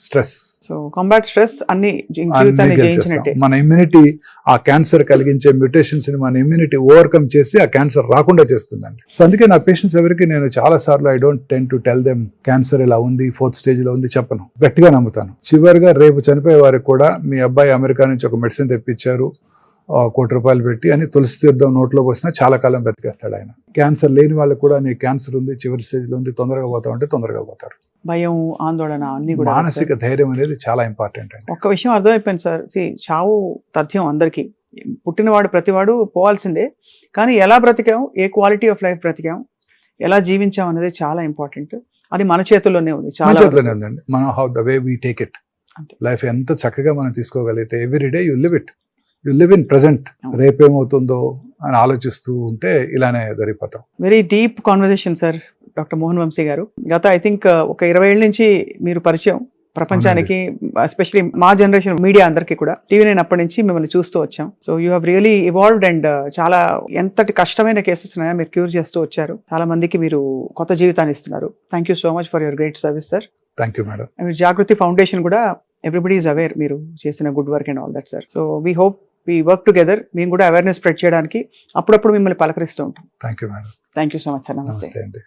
స్ట్రెస్. సో కాంబాట్ స్ట్రెస్ అన్ని జీవితాన్ని జయించినట్టే. మన ఇమ్యూనిటీ ఆ క్యాన్సర్ కలిగించే మ్యూటేషన్స్ ని మన ఇమ్యూనిటీ ఓవర్కమ్ చేసి ఆ క్యాన్సర్ రాకుండా చేస్తుందండి. సో అందుకే నా పేషెంట్స్ ఎవరికి నేను చాలా సార్లు I don't tend to tell them cancer ఇలా ఉంది, 4th stage లో ఉంది చెప్పను, గట్టిగా నమ్ముతాను. చివరిగా రేపు చనిపోయే వారికి కూడా మీ అబ్బాయి అమెరికా నుంచి ఒక మెడిసిన్ తెప్పించారు, ₹1 కోటి పెట్టి అని తులసి తీర్థం నోట్లో పోసినా చాలా కాలం బ్రతికేస్తాడు ఆయన. క్యాన్సర్ లేని వాళ్ళకి కూడా నీకు క్యాన్సర్ ఉంది, చివరి స్టేజ్లో ఉంది, తొందరగా పోతావు అంటే తొందరగా పోతారు. భయం, ఆందోళన అన్ని కూడా. మానసిక ధైర్యం అనేది చాలా ఇంపార్టెంట్ అండి. ఒక్క విషయం అర్థమైపోయింది సార్, చావు తథ్యం అందరికీ, పుట్టినవాడు ప్రతివాడు పోవాల్సిందే, కానీ ఎలా బ్రతికాం, ఏ క్వాలిటీ ఆఫ్ లైఫ్ బ్రతికాం, ఎలా జీవించాం అనేది చాలా ఇంపార్టెంట్. అది మన చేతుల్లోనే ఉంది, మన చాలా చేతిలోనే ఉందండి. మనం how the way we take it. అంతే. లైఫ్ ఎంత చక్కగా మనం తీసుకోగలిగితే every day you live it, you live in present. రేపేమవుతుందో అని ఆలోచిస్తూ ఉంటే ఇలానే జరిగిపోతాం. Very deep conversation sir doctor Mohan Vamsi garu. గత ఐ థింక్ ఒక 20 ఏళ్ళ నుంచి మీరు పరిచయం ప్రపంచానికి, ఎస్పెషలీ మా జనరేషన్ మీడియా అందరికీ కూడా. టీవీ9 అప్పటి నుంచి మిమ్మల్ని చూస్తూ వచ్చాం. So you have really evolved and చాలా ఎంతటి కష్టమైన కేసెస్ ఉన్నాయో మీరు క్యూర్ చేస్తూ వచ్చారు. చాలా మందికి మీరు కొత్త జీవితాన్ని ఇస్తున్నారు. Thank you so much for your great service sir. Thank you madam. Jagruti foundation కూడా ఎవ్రీబడి ఈజ్ అవేర్ మీరు చేసిన good work and all that sir. So we hope we work together. మేము కూడా అవేర్నెస్ స్ప్రెడ్ చేయడానికి అప్పుడప్పుడు మిమ్మల్ని పలకరిస్తూ ఉంటాం. Thank you madam. Thank you so much sir. Namaste. Namaste అండి.